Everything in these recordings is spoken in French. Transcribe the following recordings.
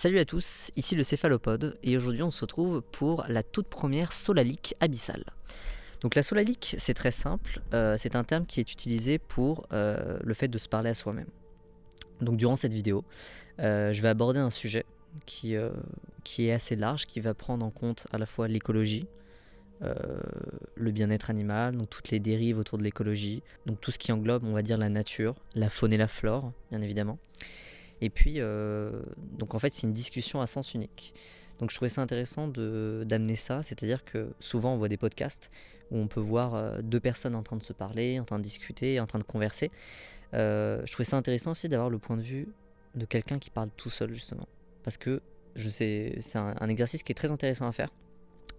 Salut à tous, ici le céphalopode et aujourd'hui on se retrouve pour la toute première solalique abyssale. Donc la solalique c'est très simple, c'est un terme qui est utilisé pour le fait de se parler à soi-même. Donc durant cette vidéo, je vais aborder un sujet qui, euh, qui est assez large, qui va prendre en compte à la fois l'écologie, euh, le bien-être animal, donc toutes les dérives autour de l'écologie, donc tout ce qui englobe on va dire la nature, la faune et la flore bien évidemment. Et puis, donc en fait, c'est une discussion à sens unique. Donc je trouvais ça intéressant d'amener ça, c'est-à-dire que souvent on voit des podcasts où on peut voir deux personnes en train de se parler, en train de discuter, en train de converser. Je trouvais ça intéressant aussi d'avoir le point de vue de quelqu'un qui parle tout seul justement. Parce que je sais, c'est un exercice qui est très intéressant à faire,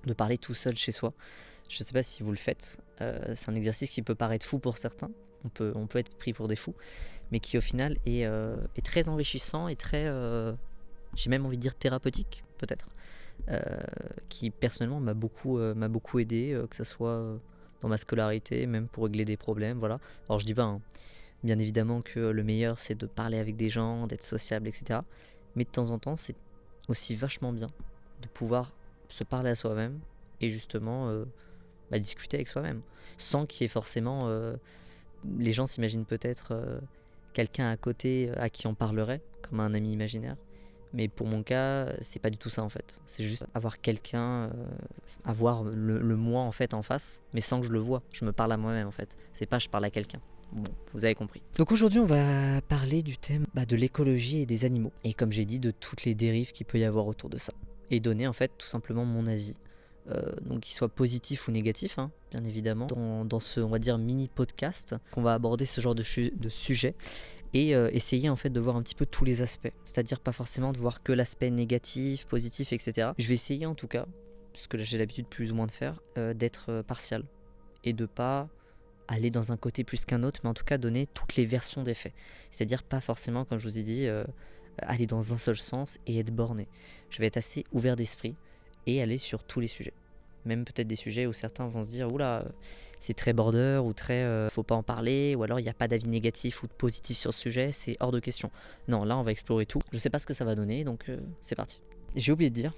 de parler tout seul chez soi. Je ne sais pas si vous le faites, c'est un exercice qui peut paraître fou pour certains, on peut être pris pour des fous, mais qui au final est très enrichissant et très, j'ai même envie de dire thérapeutique peut-être, euh, qui personnellement m'a beaucoup aidé, que ce soit dans ma scolarité, même pour régler des problèmes, voilà. Alors je dis pas, hein, bien évidemment que le meilleur c'est de parler avec des gens, d'être sociable, etc. Mais de temps en temps c'est aussi vachement bien de pouvoir se parler à soi-même et justement discuter avec soi-même, sans qu'il y ait forcément les gens s'imaginent peut-être quelqu'un à côté à qui on parlerait, comme un ami imaginaire. Mais pour mon cas, c'est pas du tout ça en fait. C'est juste avoir quelqu'un, avoir le moi en fait en face, mais sans que je le voie. Je me parle à moi-même en fait. C'est pas je parle à quelqu'un. Bon, vous avez compris. Donc aujourd'hui, on va parler du thème de l'écologie et des animaux. Et comme j'ai dit, de toutes les dérives qu'il peut y avoir autour de ça. Et donner en fait tout simplement mon avis. Donc qu'il soit positif ou négatif, hein, bien évidemment, dans ce, on va dire, mini podcast, qu'on va aborder ce genre de sujet et essayer en fait de voir un petit peu tous les aspects, c'est-à-dire pas forcément de voir que l'aspect négatif, positif, etc. Je vais essayer en tout cas, ce que j'ai l'habitude plus ou moins de faire, d'être partial et de pas aller dans un côté plus qu'un autre, mais en tout cas donner toutes les versions des faits, c'est-à-dire pas forcément, comme je vous ai dit, aller dans un seul sens et être borné. Je vais être assez ouvert d'esprit et aller sur tous les sujets. Même peut-être des sujets où certains vont se dire oula, c'est très border ou très faut pas en parler, ou alors il n'y a pas d'avis négatif ou positif sur ce sujet, c'est hors de question. Non, là on va explorer tout. Je sais pas ce que ça va donner, donc c'est parti. J'ai oublié de dire,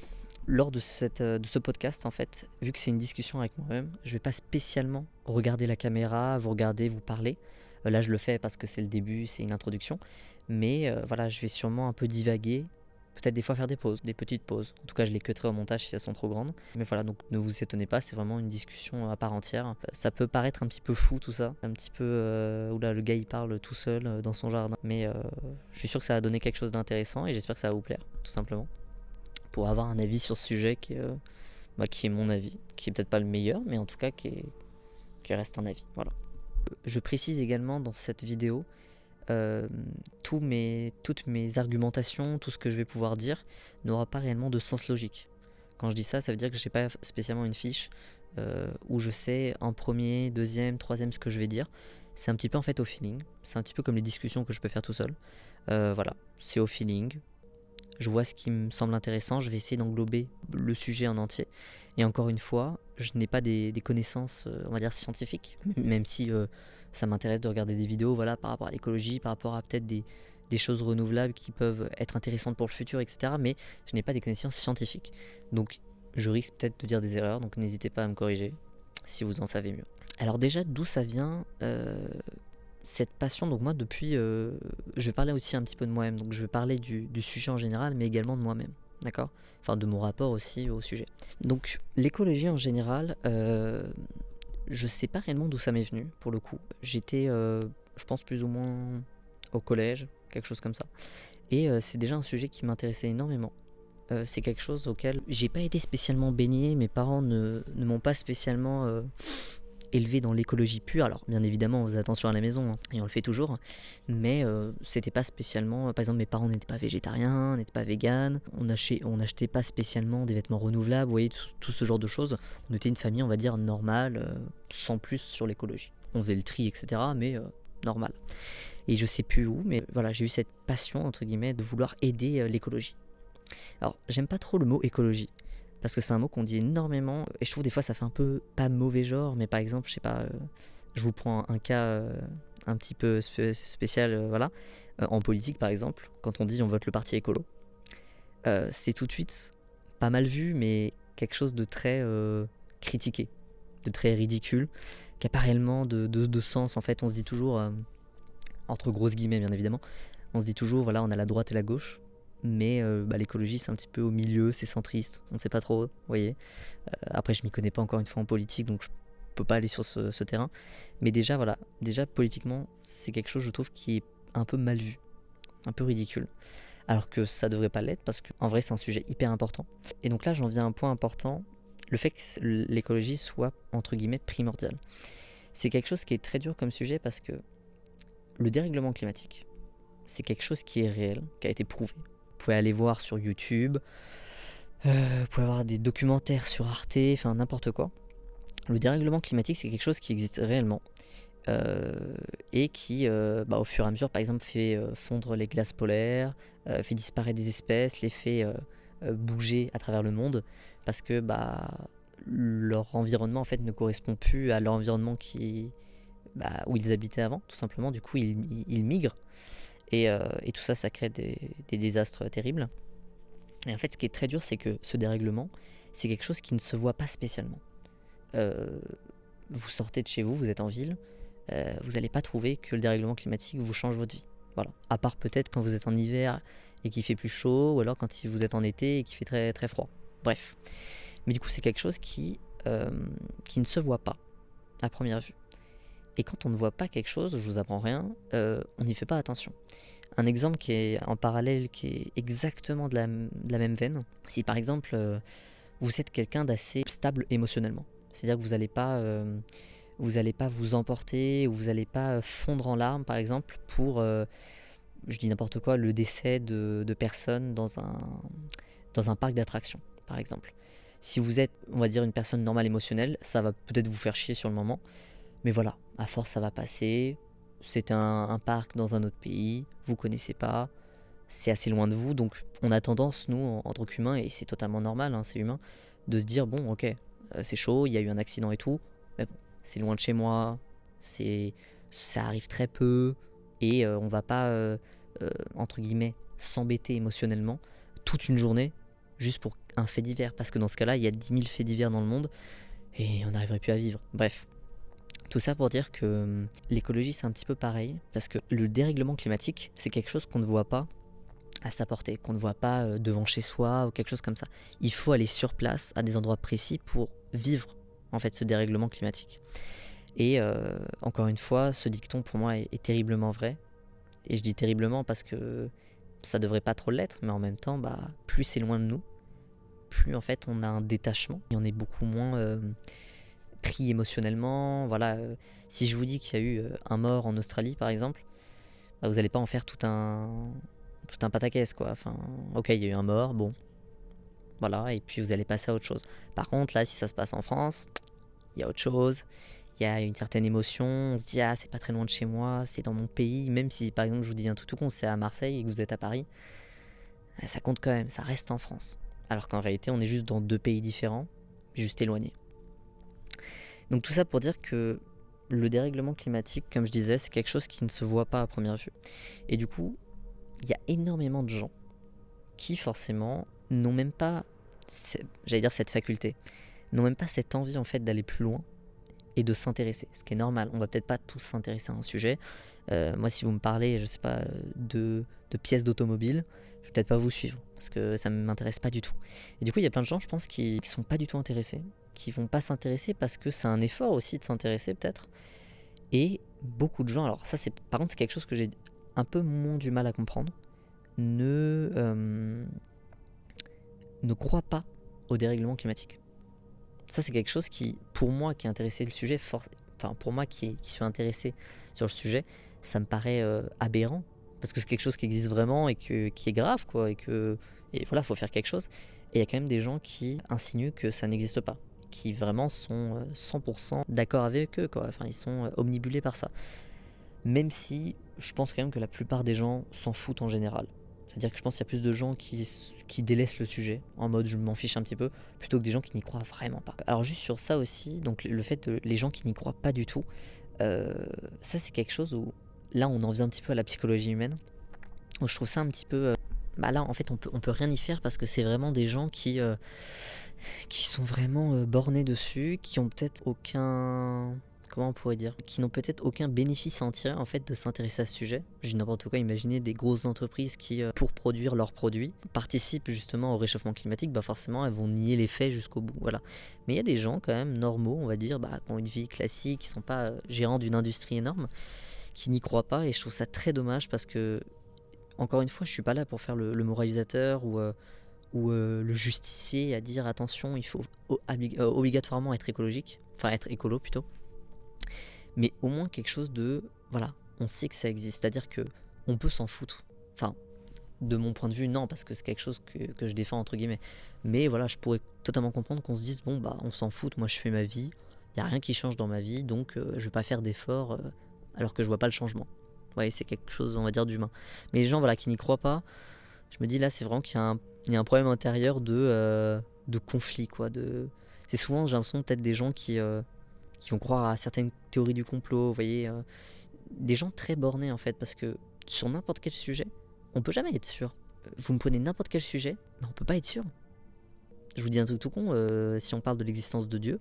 lors de ce podcast en fait, vu que c'est une discussion avec moi-même, je vais pas spécialement regarder la caméra, vous regarder, vous parler. Là je le fais parce que c'est le début, c'est une introduction, mais voilà, je vais sûrement un peu divaguer. Peut-être des fois faire des pauses, des petites pauses. En tout cas, je les cutterai au montage si elles sont trop grandes. Mais voilà, donc ne vous étonnez pas, c'est vraiment une discussion à part entière. Ça peut paraître un petit peu fou tout ça, un petit peu oula, le gars il parle tout seul dans son jardin. Mais je suis sûr que ça va donner quelque chose d'intéressant et j'espère que ça va vous plaire, tout simplement. Pour avoir un avis sur ce sujet qui est mon avis, qui est peut-être pas le meilleur, mais en tout cas qui reste un avis. Voilà. Je précise également dans cette vidéo toutes mes argumentations, tout ce que je vais pouvoir dire n'aura pas réellement de sens logique. Quand je dis ça, ça veut dire que je n'ai pas spécialement une fiche où je sais en premier, deuxième, troisième ce que je vais dire. C'est un petit peu en fait au feeling. C'est un petit peu comme les discussions que je peux faire tout seul. Voilà, c'est au feeling. Je vois ce qui me semble intéressant, je vais essayer d'englober le sujet en entier. Et encore une fois, je n'ai pas des connaissances, on va dire, scientifiques, même si ça m'intéresse de regarder des vidéos voilà, par rapport à l'écologie, par rapport à peut-être des choses renouvelables qui peuvent être intéressantes pour le futur, etc. Mais je n'ai pas des connaissances scientifiques. Donc je risque peut-être de dire des erreurs, donc n'hésitez pas à me corriger si vous en savez mieux. Alors déjà, d'où ça vient cette passion? Donc moi depuis, je vais parler aussi un petit peu de moi-même, donc je vais parler du sujet en général, mais également de moi-même, d'accord? Enfin de mon rapport aussi au sujet. Donc l'écologie en général, je sais pas réellement d'où ça m'est venu, pour le coup. J'étais, je pense plus ou moins au collège, quelque chose comme ça. Et c'est déjà un sujet qui m'intéressait énormément. C'est quelque chose auquel j'ai pas été spécialement baigné, mes parents ne m'ont pas spécialement élevé dans l'écologie pure. Alors bien évidemment on faisait attention à la maison, hein, et on le fait toujours, mais c'était pas spécialement, par exemple mes parents n'étaient pas végétariens, n'étaient pas véganes, on n'achetait pas spécialement des vêtements renouvelables, vous voyez, tout ce genre de choses. On était une famille on va dire normale, sans plus sur l'écologie. On faisait le tri etc, mais normal. Et je sais plus où, mais voilà, j'ai eu cette passion entre guillemets de vouloir aider l'écologie. Alors j'aime pas trop le mot écologie, parce que c'est un mot qu'on dit énormément, et je trouve des fois ça fait un peu, pas mauvais genre, mais par exemple, je sais pas, je vous prends un cas un petit peu spécial, voilà. En politique par exemple, quand on dit on vote le parti écolo, c'est tout de suite pas mal vu, mais quelque chose de très, critiqué, de très ridicule, qui a pas réellement de sens. En fait, on se dit toujours, entre grosses guillemets bien évidemment, on se dit toujours voilà, on a la droite et la gauche, mais l'écologie c'est un petit peu au milieu, c'est centriste, on ne sait pas trop, vous voyez. Après je m'y connais pas encore une fois en politique, donc je peux pas aller sur ce terrain. Mais déjà voilà, déjà politiquement c'est quelque chose je trouve qui est un peu mal vu, un peu ridicule. Alors que ça devrait pas l'être parce qu'en vrai c'est un sujet hyper important. Et donc là j'en viens à un point important, le fait que l'écologie soit entre guillemets primordiale. C'est quelque chose qui est très dur comme sujet parce que le dérèglement climatique, c'est quelque chose qui est réel, qui a été prouvé. Vous pouvez aller voir sur YouTube, vous pouvez avoir des documentaires sur Arte, enfin n'importe quoi. Le dérèglement climatique, c'est quelque chose qui existe réellement et qui, au fur et à mesure, par exemple, fait fondre les glaces polaires, fait disparaître des espèces, les fait bouger à travers le monde parce que leur environnement en fait ne correspond plus à l'environnement où ils habitaient avant, tout simplement. Du coup, ils migrent et tout ça, ça crée des désastres terribles. Et en fait, ce qui est très dur, c'est que ce dérèglement, c'est quelque chose qui ne se voit pas spécialement. Vous sortez de chez vous, vous êtes en ville, vous n'allez pas trouver que le dérèglement climatique vous change votre vie. Voilà. À part peut-être quand vous êtes en hiver et qu'il fait plus chaud, ou alors quand vous êtes en été et qu'il fait très, très froid. Bref. Mais du coup, c'est quelque chose qui ne se voit pas à première vue. Et quand on ne voit pas quelque chose, je vous apprends rien, on n'y fait pas attention. Un exemple qui est en parallèle, qui est exactement de la même veine, si par exemple vous êtes quelqu'un d'assez stable émotionnellement, c'est-à-dire que vous allez pas vous emporter, ou vous n'allez pas fondre en larmes par exemple pour, je dis n'importe quoi, le décès de personnes dans un parc d'attractions par exemple. Si vous êtes, on va dire, une personne normale émotionnelle, ça va peut-être vous faire chier sur le moment, mais voilà, à force ça va passer. C'est un parc dans un autre pays, vous connaissez pas, c'est assez loin de vous, donc on a tendance, nous, en tant qu'humains, et c'est totalement normal, hein, c'est humain, de se dire, bon, ok, c'est chaud, il y a eu un accident et tout, mais bon, c'est loin de chez moi, ça arrive très peu, et on va pas, entre guillemets, s'embêter émotionnellement toute une journée juste pour un fait divers, parce que dans ce cas-là, il y a 10 000 faits divers dans le monde, et on n'arriverait plus à vivre. Bref. Tout ça pour dire que l'écologie c'est un petit peu pareil, parce que le dérèglement climatique c'est quelque chose qu'on ne voit pas à sa portée, qu'on ne voit pas devant chez soi ou quelque chose comme ça. Il faut aller sur place à des endroits précis pour vivre en fait ce dérèglement climatique. Et encore une fois, ce dicton pour moi est terriblement vrai. Et je dis terriblement parce que ça devrait pas trop l'être, mais en même temps, plus c'est loin de nous, plus en fait on a un détachement et on est beaucoup moins pris émotionnellement. Voilà, si je vous dis qu'il y a eu un mort en Australie par exemple, vous n'allez pas en faire tout un pataquès quoi. Enfin, ok, il y a eu un mort, bon, voilà, et puis vous allez passer à autre chose. Par contre, là, si ça se passe en France, il y a autre chose. Il y a une certaine émotion, on se dit ah c'est pas très loin de chez moi, c'est dans mon pays, même si par exemple je vous dis un tout con, c'est à Marseille et que vous êtes à Paris, ça compte quand même, ça reste en France. Alors qu'en réalité on est juste dans deux pays différents, juste éloignés. Donc tout ça pour dire que le dérèglement climatique, comme je disais, c'est quelque chose qui ne se voit pas à première vue. Et du coup, il y a énormément de gens qui forcément n'ont même pas, j'allais dire cette faculté, n'ont même pas cette envie en fait d'aller plus loin et de s'intéresser, ce qui est normal. On va peut-être pas tous s'intéresser à un sujet. Moi, si vous me parlez, je sais pas, de pièces d'automobile, je vais peut-être pas vous suivre parce que ça ne m'intéresse pas du tout. Et du coup, il y a plein de gens, je pense, qui sont pas du tout intéressés, qui vont pas s'intéresser parce que c'est un effort aussi de s'intéresser peut-être. Et beaucoup de gens, alors ça, par contre, c'est quelque chose que j'ai un peu moins du mal à comprendre, ne croient pas au dérèglement climatique. Ça, c'est quelque chose qui, pour moi, qui est intéressé le sujet, pour moi qui suis intéressé sur le sujet, ça me paraît aberrant. Parce que c'est quelque chose qui existe vraiment et qui est grave, quoi. Et voilà, faut faire quelque chose. Et il y a quand même des gens qui insinuent que ça n'existe pas. Qui vraiment sont 100% d'accord avec eux, quoi. Enfin, ils sont omnibulés par ça. Même si je pense quand même que la plupart des gens s'en foutent en général. C'est-à-dire que je pense qu'il y a plus de gens qui délaissent le sujet, en mode je m'en fiche un petit peu, plutôt que des gens qui n'y croient vraiment pas. Alors juste sur ça aussi, donc le fait de les gens qui n'y croient pas du tout, ça c'est quelque chose où, là on en vient un petit peu à la psychologie humaine, où je trouve ça un petit peu bah, là, en fait, on peut rien y faire parce que c'est vraiment des gens qui sont vraiment, bornés dessus, qui ont peut-être aucun comment on pourrait dire? Qui n'ont peut-être aucun bénéfice à en tirer, en fait, de s'intéresser à ce sujet. Je dis n'importe quoi, imaginez des grosses entreprises qui, pour produire leurs produits, participent justement au réchauffement climatique, bah, forcément, elles vont nier les faits jusqu'au bout, voilà. Mais il y a des gens quand même normaux, on va dire, bah, qui ont une vie classique, qui sont pas, gérants d'une industrie énorme, qui n'y croient pas et je trouve ça très dommage parce que encore une fois, je suis pas là pour faire le moralisateur ou le justicier à dire: «Attention, il faut obligatoirement être écologique», enfin être écolo plutôt. Mais au moins quelque chose de voilà, on sait que ça existe. C'est-à-dire que on peut s'en foutre. Enfin, de mon point de vue, non, parce que c'est quelque chose que «je défends» entre guillemets. Mais voilà, je pourrais totalement comprendre qu'on se dise: «Bon, bah, on s'en fout, moi je fais ma vie, il y a rien qui change dans ma vie, donc je vais pas faire d'efforts, alors que je vois pas le changement». Ouais, c'est quelque chose, on va dire, d'humain. Mais les gens, voilà, qui n'y croient pas, je me dis là, c'est vraiment qu'il y a un problème intérieur de conflit, quoi, c'est souvent, j'ai l'impression, peut-être des gens qui vont croire à certaines théories du complot, vous voyez? Des gens très bornés, en fait, parce que sur n'importe quel sujet, on peut jamais être sûr. Vous me prenez n'importe quel sujet, mais on peut pas être sûr. Je vous dis un truc tout con, si on parle de l'existence de Dieu,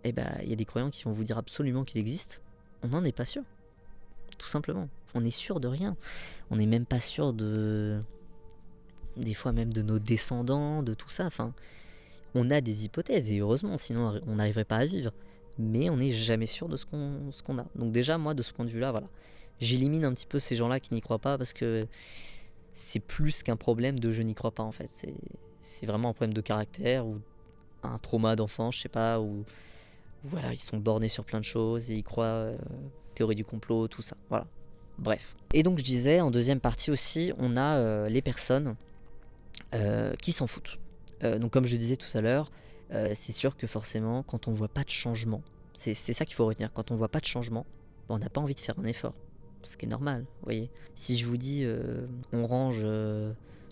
eh ben, il y a des croyants qui vont vous dire absolument qu'il existe. On n'en est pas sûr, tout simplement. On est sûr de rien. On n'est même pas sûr des fois même de nos descendants, de tout ça. Enfin, on a des hypothèses et heureusement, sinon on n'arriverait pas à vivre. Mais on n'est jamais sûr de ce qu'on a. Donc déjà, moi, de ce point de vue-là, voilà. J'élimine un petit peu ces gens-là qui n'y croient pas parce que c'est plus qu'un problème de je n'y crois pas en fait. C'est vraiment un problème de caractère ou un trauma d'enfant, je sais pas, ou voilà, ils sont bornés sur plein de choses et ils croient théorie du complot, tout ça. Voilà. Bref. Et donc je disais, en deuxième partie aussi, on a les personnes qui s'en foutent. Donc comme je disais tout à l'heure, c'est sûr que forcément quand on voit pas de changement, c'est ça qu'il faut retenir, quand on voit pas de changement, bah, on n'a pas envie de faire un effort. Ce qui est normal, vous voyez? Si je vous dis, on range,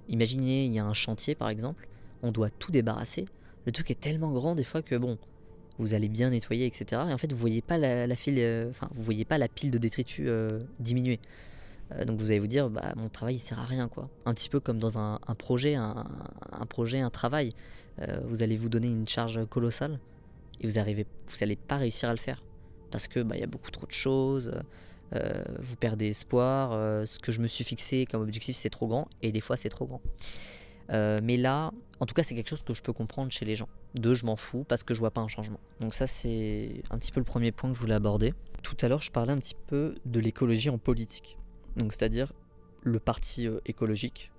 imaginez il y a un chantier par exemple, on doit tout débarrasser. Le truc est tellement grand des fois que bon, vous allez bien nettoyer et cetera et en fait vous voyez pas la file, enfin vous voyez pas la pile de détritus, diminuer. Donc vous allez vous dire: «Bah, mon travail il sert à rien quoi». Un petit peu comme dans un projet, un projet, un travail. Vous allez vous donner une charge colossale et vous allez pas réussir à le faire. Parce que, bah, il y a beaucoup trop de choses, vous perdez espoir, ce que je me suis fixé comme objectif c'est trop grand et des fois c'est trop grand. Mais là, en tout cas c'est quelque chose que je peux comprendre chez les gens. De «Je m'en fous parce que je vois pas un changement». Donc ça c'est un petit peu le premier point que je voulais aborder. Tout à l'heure je parlais un petit peu de l'écologie en politique. Donc c'est-à-dire le parti, écologique,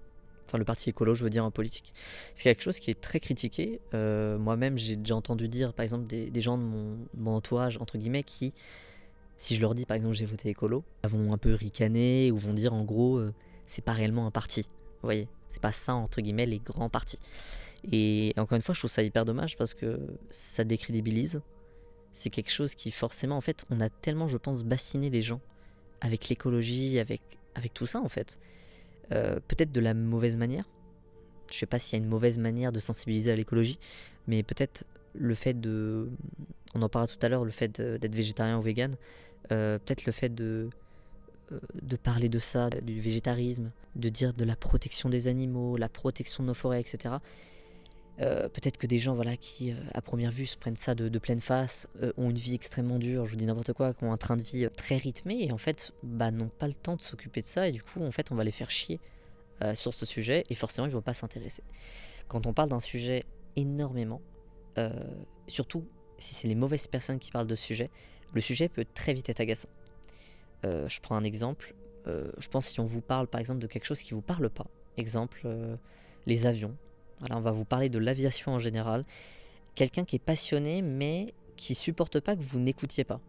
enfin le parti écolo je veux dire en politique. C'est quelque chose qui est très critiqué. Moi-même j'ai déjà entendu dire par exemple des gens de mon «entourage» entre guillemets qui, si je leur dis par exemple j'ai voté écolo, vont un peu ricaner ou vont dire en gros, c'est pas réellement un parti. Vous voyez? C'est pas ça entre guillemets «les grands partis» et encore une fois je trouve ça hyper dommage parce que ça décrédibilise. C'est quelque chose qui forcément en fait on a tellement je pense bassiné les gens avec l'écologie, avec tout ça en fait. Peut-être de la mauvaise manière. Je sais pas s'il y a une mauvaise manière de sensibiliser à l'écologie, mais peut-être le fait on en parlera tout à l'heure, le fait d'être végétarien ou vegan, peut-être le fait de parler de ça, du végétarisme, de dire de la protection des animaux, la protection de nos forêts, etc. Peut-être que des gens voilà, qui, à première vue, se prennent ça de pleine face, ont une vie extrêmement dure, je vous dis n'importe quoi, qui ont un train de vie très rythmé et en fait, bah, n'ont pas le temps de s'occuper de ça et du coup, en fait, on va les faire chier sur ce sujet et forcément, ils vont pas s'intéresser. Quand on parle d'un sujet énormément, heu, surtout si c'est les mauvaises personnes qui parlent de ce sujet, le sujet peut très vite être agaçant. Je prends un exemple, je pense si on vous parle, par exemple, de quelque chose qui vous parle pas, exemple, les avions. Voilà, on va vous parler de l'aviation en général. Quelqu'un qui est passionné, mais qui supporte pas que vous n'écoutiez pas.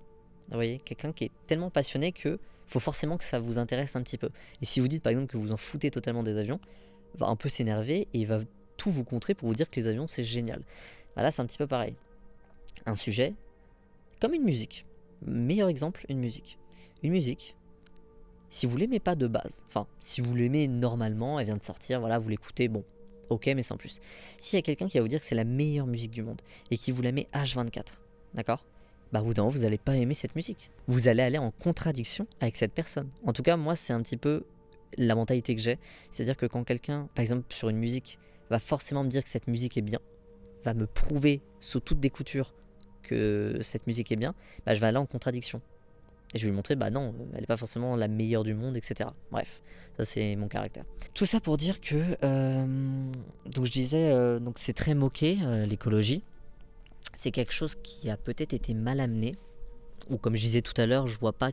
Vous voyez? Quelqu'un qui est tellement passionné que faut forcément que ça vous intéresse un petit peu. Et si vous dites par exemple que vous en foutez totalement des avions, va un peu s'énerver et il va tout vous contrer pour vous dire que les avions c'est génial. Bah là c'est un petit peu pareil. Un sujet, comme une musique. Meilleur exemple, une musique. Une musique, si vous l'aimez pas de base, enfin si vous l'aimez normalement, elle vient de sortir, voilà, vous l'écoutez, bon, ok, mais sans plus. S'il y a quelqu'un qui va vous dire que c'est la meilleure musique du monde et qui vous la met H24, d'accord? Bah au bout d'un moment, vous n'allez pas aimer cette musique. Vous allez aller en contradiction avec cette personne. En tout cas, moi, c'est un petit peu la mentalité que j'ai. C'est-à-dire que quand quelqu'un, par exemple sur une musique, va forcément me dire que cette musique est bien, va me prouver sous toutes des coutures que cette musique est bien, bah, je vais aller en contradiction. Et je vais lui montrer, bah non, elle n'est pas forcément la meilleure du monde, etc. Bref, ça c'est mon caractère. Tout ça pour dire que, donc je disais, donc c'est très moqué, l'écologie. C'est quelque chose qui a peut-être été mal amené, ou comme je disais tout à l'heure, je vois pas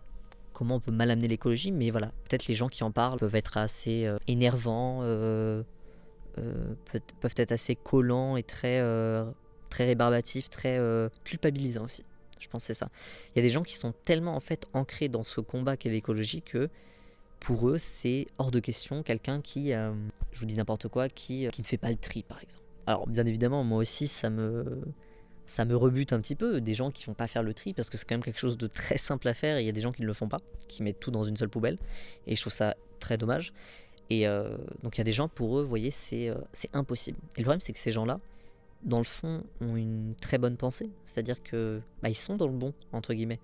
comment on peut mal amener l'écologie, mais voilà, peut-être les gens qui en parlent peuvent être assez énervants, peuvent être assez collants et très rébarbatifs, très culpabilisants aussi. Je pense que c'est ça. Il y a des gens qui sont tellement en fait ancrés dans ce combat qu'est l'écologie que pour eux c'est hors de question quelqu'un qui, je vous dis n'importe quoi, qui ne fait pas le tri par exemple. Alors bien évidemment moi aussi ça me rebute un petit peu, des gens qui font pas faire le tri, parce que c'est quand même quelque chose de très simple à faire, et il y a des gens qui ne le font pas, qui mettent tout dans une seule poubelle, et je trouve ça très dommage. Et donc il y a des gens, pour eux, vous voyez, c'est impossible. Et le problème, c'est que ces gens-là, dans le fond, ont une très bonne pensée, c'est-à-dire que bah, ils sont dans le bon, entre guillemets.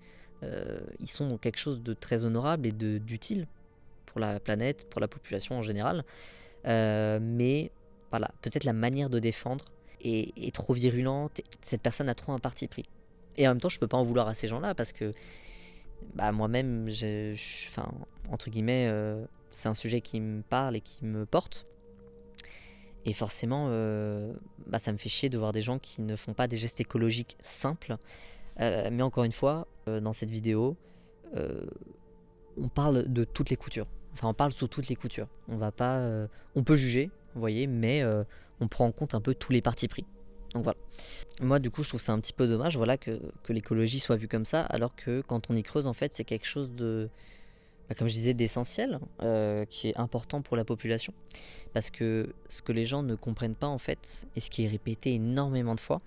Ils sont dans quelque chose de très honorable et d'utile pour la planète, pour la population en général. Mais voilà, peut-être la manière de défendre est trop virulente, et cette personne a trop un parti pris. Et en même temps, je peux pas en vouloir à ces gens-là parce que bah, moi-même, enfin, entre guillemets, c'est un sujet qui me parle et qui me porte. Et forcément, bah, ça me fait chier de voir des gens qui ne font pas des gestes écologiques simples. Mais encore une fois, dans cette vidéo, euh, on parle de toutes les coutures. Enfin, on parle sous toutes les coutures. On va pas, on peut juger, vous voyez, mais on prend en compte un peu tous les partis pris. Donc voilà. Moi, du coup, je trouve ça un petit peu dommage, voilà, que l'écologie soit vue comme ça, alors que quand on y creuse, en fait, c'est quelque chose de, bah, comme je disais, d'essentiel, qui est important pour la population. Parce que ce que les gens ne comprennent pas, en fait, et ce qui est répété énormément de fois,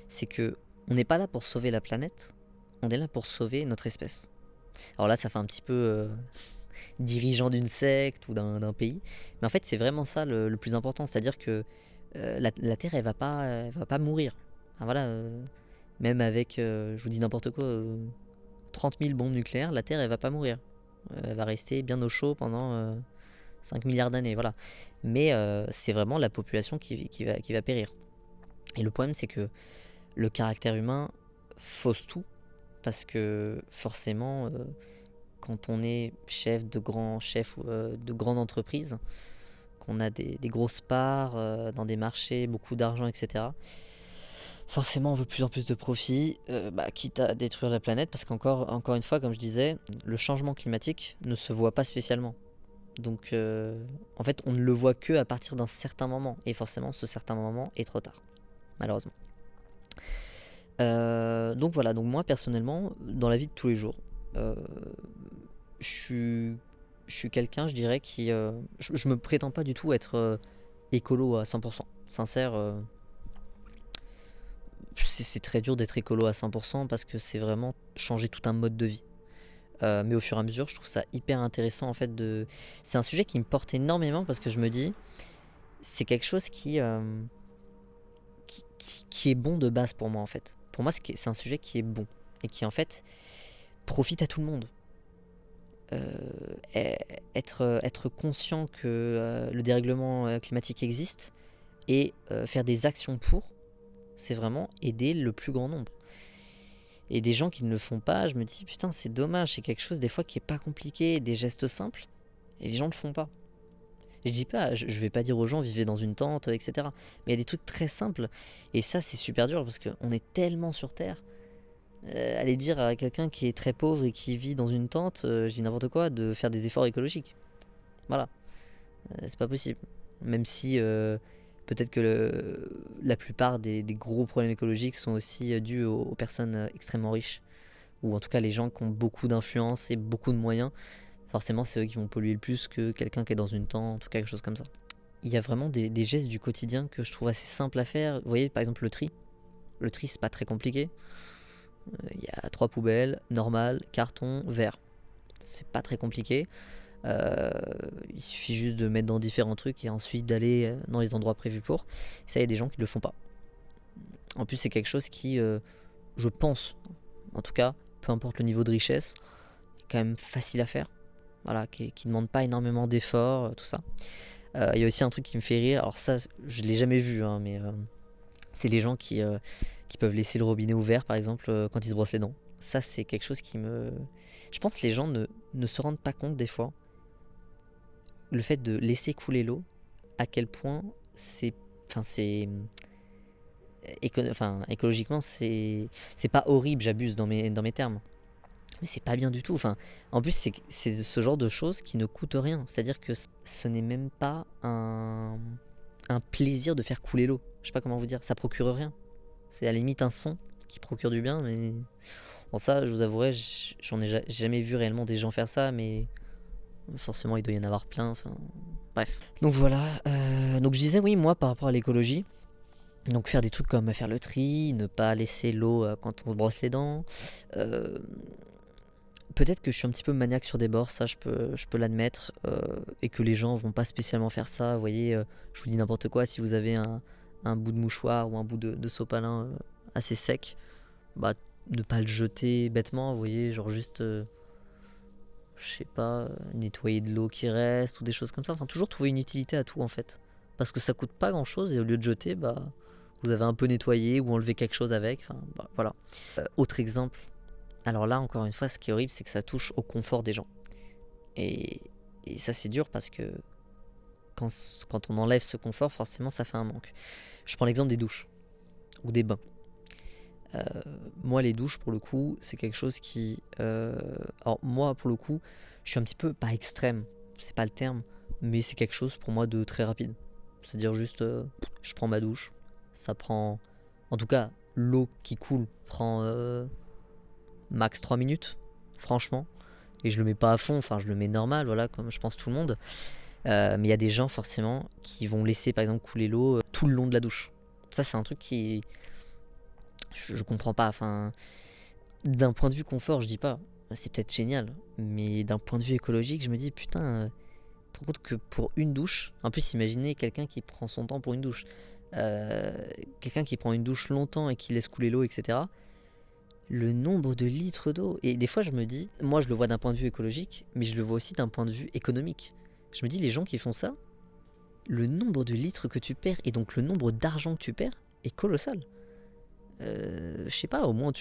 c'est que on n'est pas là pour sauver la planète, on est là pour sauver notre espèce. Alors là, ça fait un petit peu dirigeant d'une secte ou d'un pays, mais en fait, c'est vraiment ça le plus important, c'est-à-dire que la Terre, elle va pas mourir. Enfin, voilà, même avec, je vous dis n'importe quoi, 30 000 bombes nucléaires, la Terre, elle va pas mourir. Elle va rester bien au chaud pendant 5 milliards d'années, voilà. Mais c'est vraiment la population qui va périr. Et le problème, c'est que le caractère humain fausse tout, parce que forcément, quand on est chef de grand chef de grande entreprise, qu'on a des grosses parts dans des marchés, beaucoup d'argent, etc. Forcément, on veut de plus en plus de profit, bah, quitte à détruire la planète, parce encore une fois, comme je disais, le changement climatique ne se voit pas spécialement. Donc, en fait, on ne le voit que à partir d'un certain moment, et forcément, ce certain moment est trop tard, malheureusement. Donc voilà, donc moi personnellement, dans la vie de tous les jours, je suis quelqu'un, je dirais, qui... je me prétends pas du tout être écolo à 100%. Sincère, c'est très dur d'être écolo à 100% parce que c'est vraiment changer tout un mode de vie. Mais au fur et à mesure, je trouve ça hyper intéressant en fait de... C'est un sujet qui me porte énormément parce que je me dis, c'est quelque chose qui est bon de base pour moi en fait. Pour moi, c'est un sujet qui est bon et qui en fait profite à tout le monde. Être conscient que le dérèglement climatique existe et faire des actions pour, c'est vraiment aider le plus grand nombre. Et des gens qui ne le font pas, je me dis putain, c'est dommage, c'est quelque chose des fois qui est pas compliqué, des gestes simples, et les gens le font pas. Je dis pas, je vais pas dire aux gens vivez dans une tente, etc. Mais il y a des trucs très simples, et ça c'est super dur parce qu'on est tellement sur Terre. Aller dire à quelqu'un qui est très pauvre et qui vit dans une tente, je dis n'importe quoi, de faire des efforts écologiques. Voilà, c'est pas possible. Même si peut-être que la plupart des gros problèmes écologiques sont aussi dus aux personnes extrêmement riches, ou en tout cas les gens qui ont beaucoup d'influence et beaucoup de moyens. Forcément, c'est eux qui vont polluer le plus que quelqu'un qui est dans une tente ou quelque chose comme ça. Il y a vraiment des gestes du quotidien que je trouve assez simples à faire. Vous voyez, par exemple, le tri. Le tri, c'est pas très compliqué. Il y a 3 poubelles, normal, carton, verre. C'est pas très compliqué. Il suffit juste de mettre dans différents trucs et ensuite d'aller dans les endroits prévus pour. Ça, il y a des gens qui le font pas. En plus, c'est quelque chose qui, je pense, en tout cas, peu importe le niveau de richesse, est quand même facile à faire. voilà, qui demandent pas énormément d'efforts, tout ça. Il y a aussi un truc qui me fait rire, alors ça, je l'ai jamais vu, hein, mais c'est les gens qui peuvent laisser le robinet ouvert, par exemple, quand ils se brossent les dents. Ça, c'est quelque chose qui me... Je pense que les gens ne se rendent pas compte des fois, le fait de laisser couler l'eau, à quel point c'est... Enfin, c'est... écologiquement, c'est pas horrible, j'abuse dans mes termes. Mais c'est pas bien du tout. Enfin, en plus, c'est ce genre de choses qui ne coûtent rien. C'est-à-dire que ce n'est même pas un plaisir de faire couler l'eau. Je sais pas comment vous dire. Ça procure rien. C'est à la limite un son qui procure du bien, mais bon, ça, je vous avouerai, j'en ai jamais vu réellement des gens faire ça, mais forcément, il doit y en avoir plein. Enfin, bref. Donc voilà. Donc je disais, oui, moi, par rapport à l'écologie, donc faire des trucs comme faire le tri, ne pas laisser l'eau quand on se brosse les dents. Peut-être que je suis un petit peu maniaque sur des bords, ça je peux l'admettre, et que les gens vont pas spécialement faire ça. Vous voyez, je vous dis n'importe quoi, si vous avez un bout de mouchoir ou un bout de sopalin assez sec, bah ne pas le jeter bêtement, vous voyez, genre juste, je sais pas, nettoyer de l'eau qui reste ou des choses comme ça. Enfin, toujours trouver une utilité à tout en fait. Parce que ça coûte pas grand chose et au lieu de jeter, bah vous avez un peu nettoyé ou enlevé quelque chose avec. Enfin, bah, voilà. Autre exemple. Alors là, encore une fois, ce qui est horrible, c'est que ça touche au confort des gens. Et, et ça, c'est dur parce que quand on enlève ce confort, forcément, ça fait un manque. Je prends l'exemple des douches ou des bains. Euh, Moi, les douches, pour le coup, c'est quelque chose qui... alors moi, pour le coup, je suis un petit peu, pas extrême, c'est pas le terme, mais c'est quelque chose pour moi de très rapide. C'est-à-dire juste, je prends ma douche, ça prend... En tout cas, l'eau qui coule prend max 3 minutes, franchement. Et je le mets pas à fond, enfin je le mets normal, voilà, comme je pense tout le monde. Mais il y a des gens forcément qui vont laisser par exemple couler l'eau tout le long de la douche. Ça c'est un truc qui... Je comprends pas, enfin... D'un point de vue confort, je dis pas, c'est peut-être génial. Mais d'un point de vue écologique, je me dis putain... Tu te rends compte que pour une douche, en plus imaginez quelqu'un qui prend son temps pour une douche. Quelqu'un qui prend une douche longtemps et qui laisse couler l'eau, etc. Le nombre de litres d'eau. Et des fois, je me dis, moi, je le vois d'un point de vue écologique, mais je le vois aussi d'un point de vue économique. Je me dis, les gens qui font ça, le nombre de litres que tu perds et donc le nombre d'argent que tu perds est colossal. Je sais pas, au moins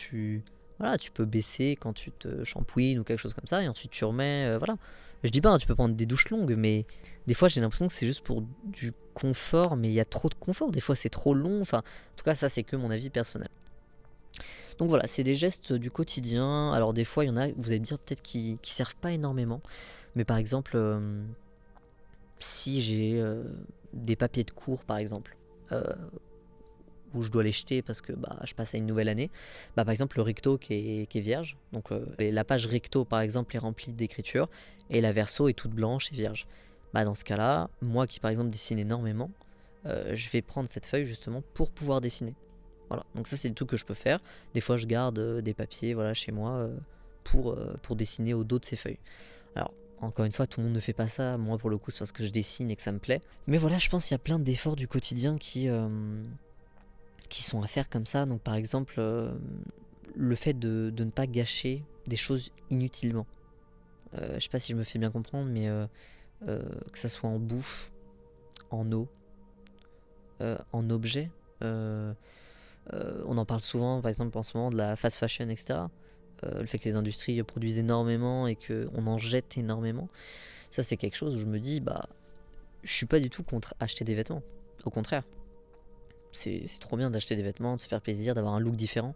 voilà, tu peux baisser quand tu te shampouines ou quelque chose comme ça, et ensuite tu remets, voilà. Je dis pas, hein, tu peux prendre des douches longues, mais des fois j'ai l'impression que c'est juste pour du confort, mais il y a trop de confort. Des fois c'est trop long. Enfin, en tout cas, ça c'est que mon avis personnel. Donc voilà, c'est des gestes du quotidien. Alors des fois, il y en a, vous allez me dire peut-être qui servent pas énormément. Mais par exemple, si j'ai des papiers de cours, par exemple, où je dois les jeter parce que bah, je passe à une nouvelle année, bah, par exemple le recto qui est vierge, donc la page recto par exemple est remplie d'écriture, et la verso est toute blanche et vierge. Bah, dans ce cas-là, moi qui par exemple dessine énormément, je vais prendre cette feuille justement pour pouvoir dessiner. Voilà, donc ça c'est tout que je peux faire. Des fois je garde des papiers voilà, chez moi pour dessiner au dos de ces feuilles. Alors encore une fois, tout le monde ne fait pas ça. Moi pour le coup c'est parce que je dessine et que ça me plaît. Mais voilà, je pense qu'il y a plein d'efforts du quotidien qui sont à faire comme ça. Donc par exemple, le fait de ne pas gâcher des choses inutilement. Je sais pas si je me fais bien comprendre, mais que ça soit en bouffe, en eau, en objet. On en parle souvent, par exemple en ce moment, de la fast fashion, etc. Le fait que les industries produisent énormément et qu'on en jette énormément. Ça, c'est quelque chose où je me dis, bah, je suis pas du tout contre acheter des vêtements. Au contraire, c'est trop bien d'acheter des vêtements, de se faire plaisir, d'avoir un look différent,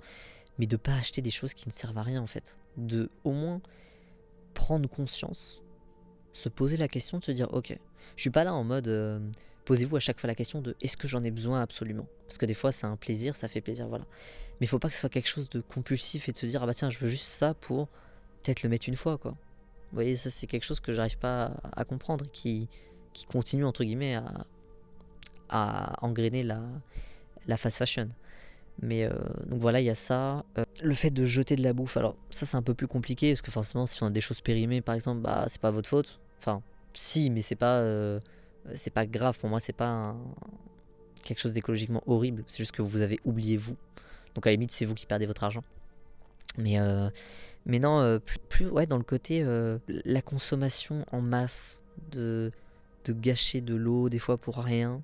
mais de pas acheter des choses qui ne servent à rien en fait. De au moins prendre conscience, se poser la question de se dire, ok, je suis pas là en mode posez-vous à chaque fois la question de est-ce que j'en ai besoin absolument, parce que des fois c'est un plaisir, ça fait plaisir, voilà. Mais il faut pas que ce soit quelque chose de compulsif et de se dire ah bah tiens je veux juste ça pour peut-être le mettre une fois quoi. Vous voyez, ça c'est quelque chose que j'arrive pas à comprendre et qui continue entre guillemets à engrainer la fast fashion. Mais donc voilà, il y a ça. Le fait de jeter de la bouffe, alors ça c'est un peu plus compliqué parce que forcément si on a des choses périmées par exemple, bah c'est pas votre faute. Enfin, si, mais c'est pas grave pour moi, c'est pas quelque chose d'écologiquement horrible, c'est juste que vous avez oublié vous. Donc à la limite, c'est vous qui perdez votre argent. Mais, mais non, plus ouais, dans le côté, la consommation en masse, de, de gâcher de l'eau des fois pour rien,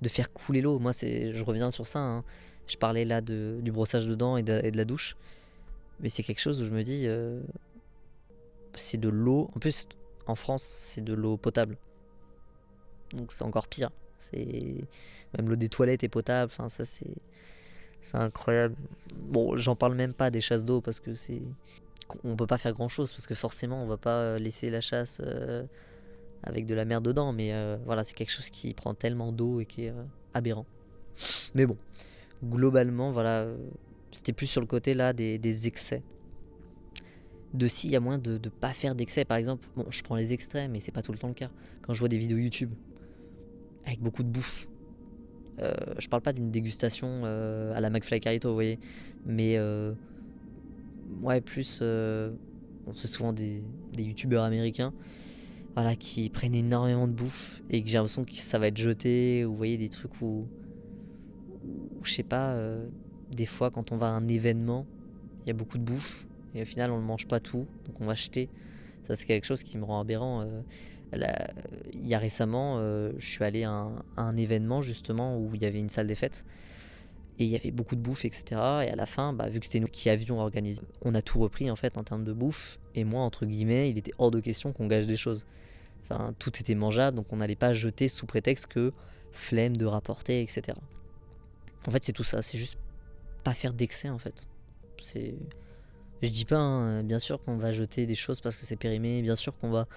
de faire couler l'eau. Moi, je reviens sur ça, hein. Je parlais là du brossage de dents et de la douche, mais c'est quelque chose où je me dis, c'est de l'eau. En plus, en France, c'est de l'eau potable, donc c'est encore pire. C'est même l'eau des toilettes est potable. Enfin, ça c'est incroyable. Bon, j'en parle même pas des chasses d'eau parce que on peut pas faire grand chose parce que forcément on va pas laisser la chasse avec de la mer dedans. Mais voilà, c'est quelque chose qui prend tellement d'eau et qui est aberrant. Mais bon, globalement, voilà, c'était plus sur le côté là des excès. De s'il y a moyen de pas faire d'excès, par exemple. Bon, je prends les extrêmes, mais c'est pas tout le temps le cas. Quand je vois des vidéos YouTube avec beaucoup de bouffe, je parle pas d'une dégustation à la McFly Carito, vous voyez, mais ouais, plus. Bon, c'est souvent des youtubeurs américains, voilà, qui prennent énormément de bouffe et que j'ai l'impression que ça va être jeté. Ou vous voyez des trucs où je sais pas, des fois quand on va à un événement, il y a beaucoup de bouffe et au final on ne mange pas tout, donc on va jeter. Ça, c'est quelque chose qui me rend aberrant. Il y a récemment, je suis allé à un événement justement où il y avait une salle des fêtes et il y avait beaucoup de bouffe, etc. Et à la fin, bah, vu que c'était nous qui avions organisé, on a tout repris en fait en termes de bouffe. Et moi, entre guillemets, il était hors de question qu'on gâche des choses. Enfin, tout était mangeable, donc on n'allait pas jeter sous prétexte que flemme de rapporter, etc. En fait, c'est tout ça. C'est juste pas faire d'excès en fait. C'est... Je dis pas, hein, bien sûr qu'on va jeter des choses parce que c'est périmé, bien sûr qu'on va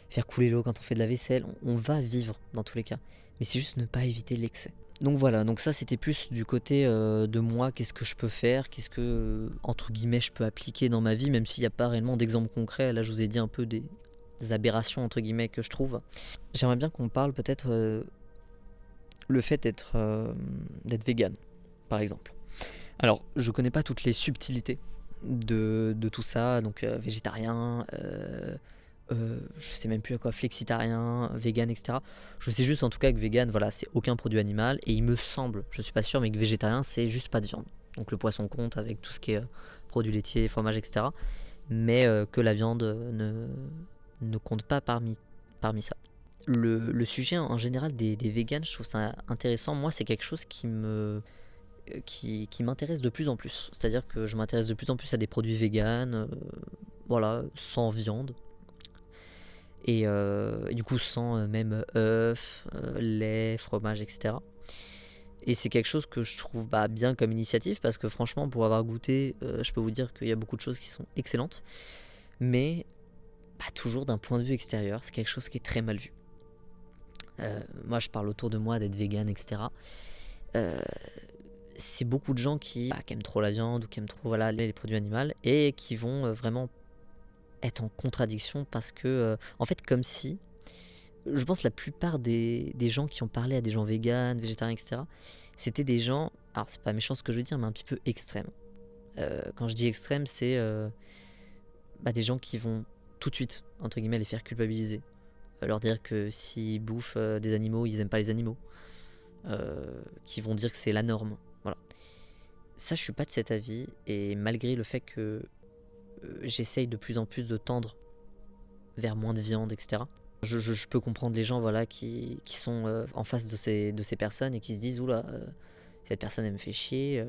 faire couler l'eau quand on fait de la vaisselle, on va vivre dans tous les cas. Mais c'est juste ne pas éviter l'excès. Donc voilà, donc ça c'était plus du côté de moi, qu'est-ce que je peux faire, qu'est-ce que, entre guillemets, je peux appliquer dans ma vie, même s'il n'y a pas réellement d'exemple concret. Là je vous ai dit un peu des aberrations, entre guillemets, que je trouve. J'aimerais bien qu'on parle peut-être le fait d'être vegan, par exemple. Alors, je connais pas toutes les subtilités de tout ça, donc végétarien, je sais même plus à quoi, flexitarien, vegan, etc. Je sais juste en tout cas que vegan, voilà, c'est aucun produit animal, et il me semble, je suis pas sûr, mais que végétarien, c'est juste pas de viande. Donc le poisson compte avec tout ce qui est produits laitiers, fromage, etc. Mais que la viande ne compte pas parmi ça. Le sujet en général des vegans, je trouve ça intéressant. Moi, c'est quelque chose qui m'intéresse de plus en plus. C'est-à-dire que je m'intéresse de plus en plus à des produits véganes, voilà, sans viande. Et du coup, sans même œufs, lait, fromage, etc. Et c'est quelque chose que je trouve bien comme initiative parce que franchement, pour avoir goûté, je peux vous dire qu'il y a beaucoup de choses qui sont excellentes. Mais toujours d'un point de vue extérieur, c'est quelque chose qui est très mal vu. Moi, je parle autour de moi d'être vegan, etc. C'est beaucoup de gens qui aiment trop la viande ou qui aiment trop, voilà, les produits animaux et qui vont vraiment être en contradiction parce que, en fait, comme si, je pense la plupart des gens qui ont parlé à des gens véganes, végétariens, etc., c'était des gens, alors c'est pas méchant ce que je veux dire, mais un petit peu extrêmes. Quand je dis extrême, c'est des gens qui vont tout de suite, entre guillemets, les faire culpabiliser. Leur dire que s'ils bouffent des animaux, ils aiment pas les animaux. Qui vont dire que c'est la norme. Voilà. Ça, je suis pas de cet avis, et malgré le fait que j'essaye de plus en plus de tendre vers moins de viande, etc. Je peux comprendre les gens, voilà, qui sont en face de ces personnes et qui se disent oula, cette personne elle me fait chier,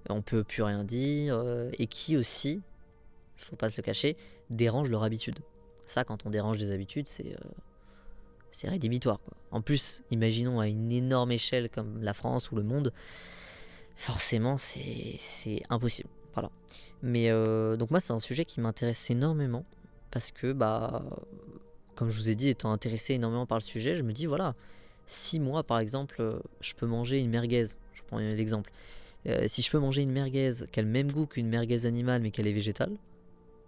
on peut plus rien dire, et qui aussi, faut pas se le cacher, dérangent leur habitude. Ça, quand on dérange des habitudes, c'est rédhibitoire, quoi. En plus, imaginons à une énorme échelle comme la France ou le monde, forcément c'est impossible. Voilà. Mais donc moi c'est un sujet qui m'intéresse énormément parce que comme je vous ai dit, étant intéressé énormément par le sujet, je me dis voilà, si moi par exemple je peux manger une merguez, je prends l'exemple, si je peux manger une merguez qui a le même goût qu'une merguez animale mais qu'elle est végétale,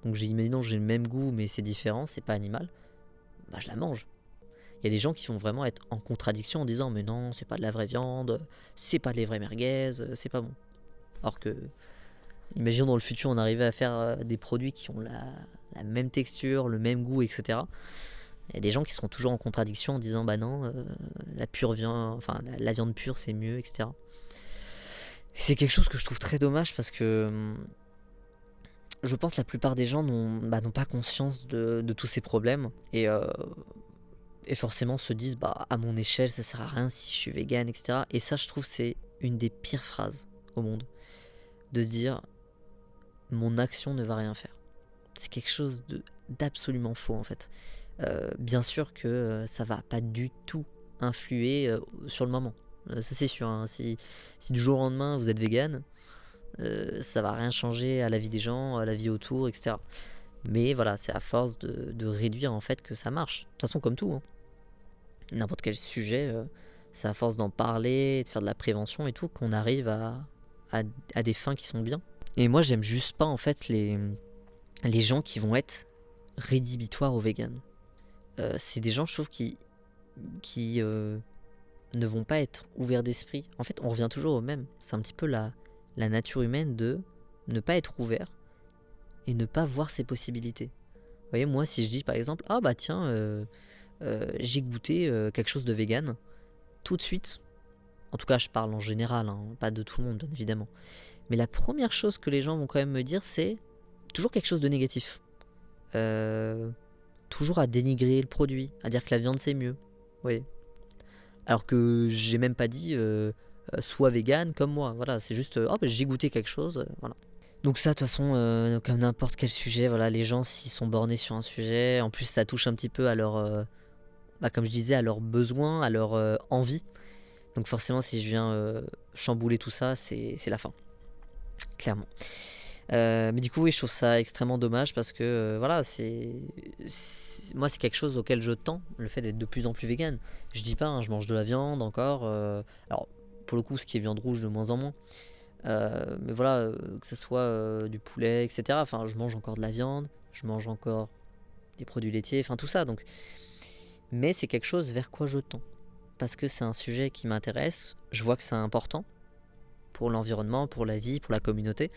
donc imaginons j'ai le même goût mais c'est différent, c'est pas animal, je la mange. Il y a des gens qui vont vraiment être en contradiction en disant mais non, c'est pas de la vraie viande, c'est pas des vraies merguez, c'est pas bon. Alors que, imaginons dans le futur on arrivait à faire des produits qui ont la même texture, le même goût, etc. Il y a des gens qui seront toujours en contradiction en disant bah non, la pure viande, enfin la viande pure c'est mieux, etc. Et c'est quelque chose que je trouve très dommage parce que, je pense la plupart des gens n'ont pas conscience de tous ces problèmes et forcément se disent: «Bah, à mon échelle, ça sert à rien si je suis végane» et cetera et ça, je trouve, c'est une des pires phrases au monde, de se dire: «Mon action ne va rien faire». C'est quelque chose d'absolument faux, en fait. Bien sûr que, ça va pas du tout influer, sur le moment. Ça, c'est sûr, hein. Si du jour au lendemain, vous êtes végane, ça va rien changer à la vie des gens, à la vie autour et cetera. Mais voilà, c'est à force de réduire, en fait, que ça marche. De toute façon, comme tout, hein. N'importe quel sujet, c'est à force d'en parler, de faire de la prévention et tout, qu'on arrive à à des fins qui sont bien. Et moi, j'aime juste pas, en fait, les gens qui vont être rédhibitoires aux véganes. C'est des gens, je trouve, qui ne vont pas être ouverts d'esprit. En fait, on revient toujours au même. C'est un petit peu la nature humaine de ne pas être ouvert et ne pas voir ses possibilités. Vous voyez, moi, si je dis par exemple: «Ah bah tiens, j'ai goûté, quelque chose de vegan», tout de suite, en tout cas je parle en général, hein, pas de tout le monde bien évidemment, mais la première chose que les gens vont quand même me dire, c'est toujours quelque chose de négatif. Heu, Toujours à dénigrer le produit, à dire que la viande c'est mieux. Oui. Alors que j'ai même pas dit, «Sois vegan comme moi», voilà, c'est juste, «Oh bah j'ai goûté quelque chose», voilà. Donc ça, de toute façon, comme n'importe quel sujet, voilà, les gens s'ils sont bornés sur un sujet, en plus ça touche un petit peu à leur, comme je disais, à leurs besoins, à leur, envie. Donc forcément si je viens, chambouler tout ça, c'est la fin, clairement. Mais du coup, oui, je trouve ça extrêmement dommage parce que, voilà, moi, c'est quelque chose auquel je tends, le fait d'être de plus en plus vegan. Je dis pas, hein, je mange de la viande encore, alors pour le coup, ce qui est viande rouge de moins en moins, mais voilà, que ça soit, du poulet et cetera. Enfin, je mange encore de la viande, je mange encore des produits laitiers, enfin tout ça donc mais c'est quelque chose vers quoi je tends. Parce que c'est un sujet qui m'intéresse, je vois que c'est important pour l'environnement, pour la vie, pour la communauté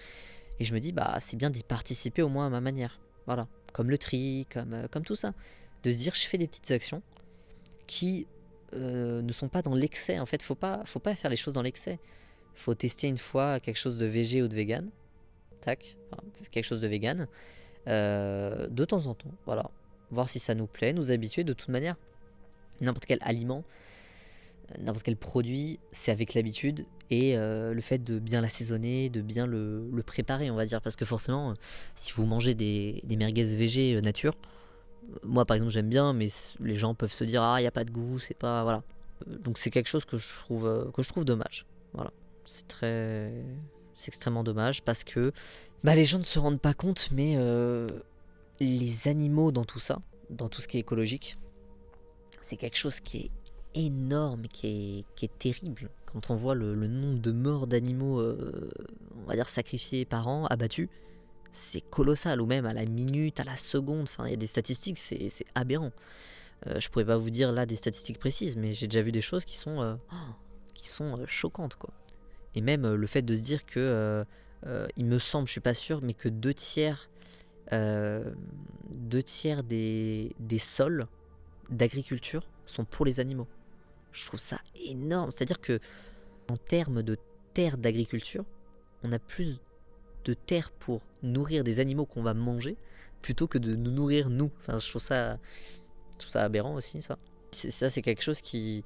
et je me dis: «Bah, c'est bien d'y participer au moins à ma manière». Voilà, comme le tri, comme tout ça. De se dire: «Je fais des petites actions qui, ne sont pas dans l'excès». En fait, faut pas faire les choses dans l'excès. Faut tester une fois quelque chose de végé ou de vegan, tac, enfin, quelque chose de vegan, de temps en temps, voilà. Voir si ça nous plaît, nous habituer de toute manière. N'importe quel aliment, n'importe quel produit, c'est avec l'habitude et le fait de bien l'assaisonner, de bien le préparer, on va dire. Parce que forcément, si vous mangez des merguez végé, nature, moi par exemple j'aime bien, mais les gens peuvent se dire: «Ah, il y a pas de goût, c'est pas» voilà. Donc c'est quelque chose que je trouve dommage. Voilà. C'est très c'est extrêmement dommage parce que, bah, les gens ne se rendent pas compte, mais les animaux dans tout ce qui est écologique, c'est quelque chose qui est énorme, qui est terrible. Quand on voit le nombre de morts d'animaux, on va dire sacrifiés par an, abattus, c'est colossal ou même à la minute, à la seconde, enfin il y a des statistiques, c'est aberrant. Je pourrais pas vous dire là des statistiques précises, mais j'ai déjà vu des choses qui sont, choquantes quoi. Et même, le fait de se dire que, il me semble, je suis pas sûr, mais que 2/3, 2/3 des sols d'agriculture sont pour les animaux. Je trouve ça énorme. C'est-à-dire que en termes de terres d'agriculture, on a plus de terre pour nourrir des animaux qu'on va manger, plutôt que de nous nourrir nous. Enfin, je trouve ça aberrant aussi ça. C'est quelque chose que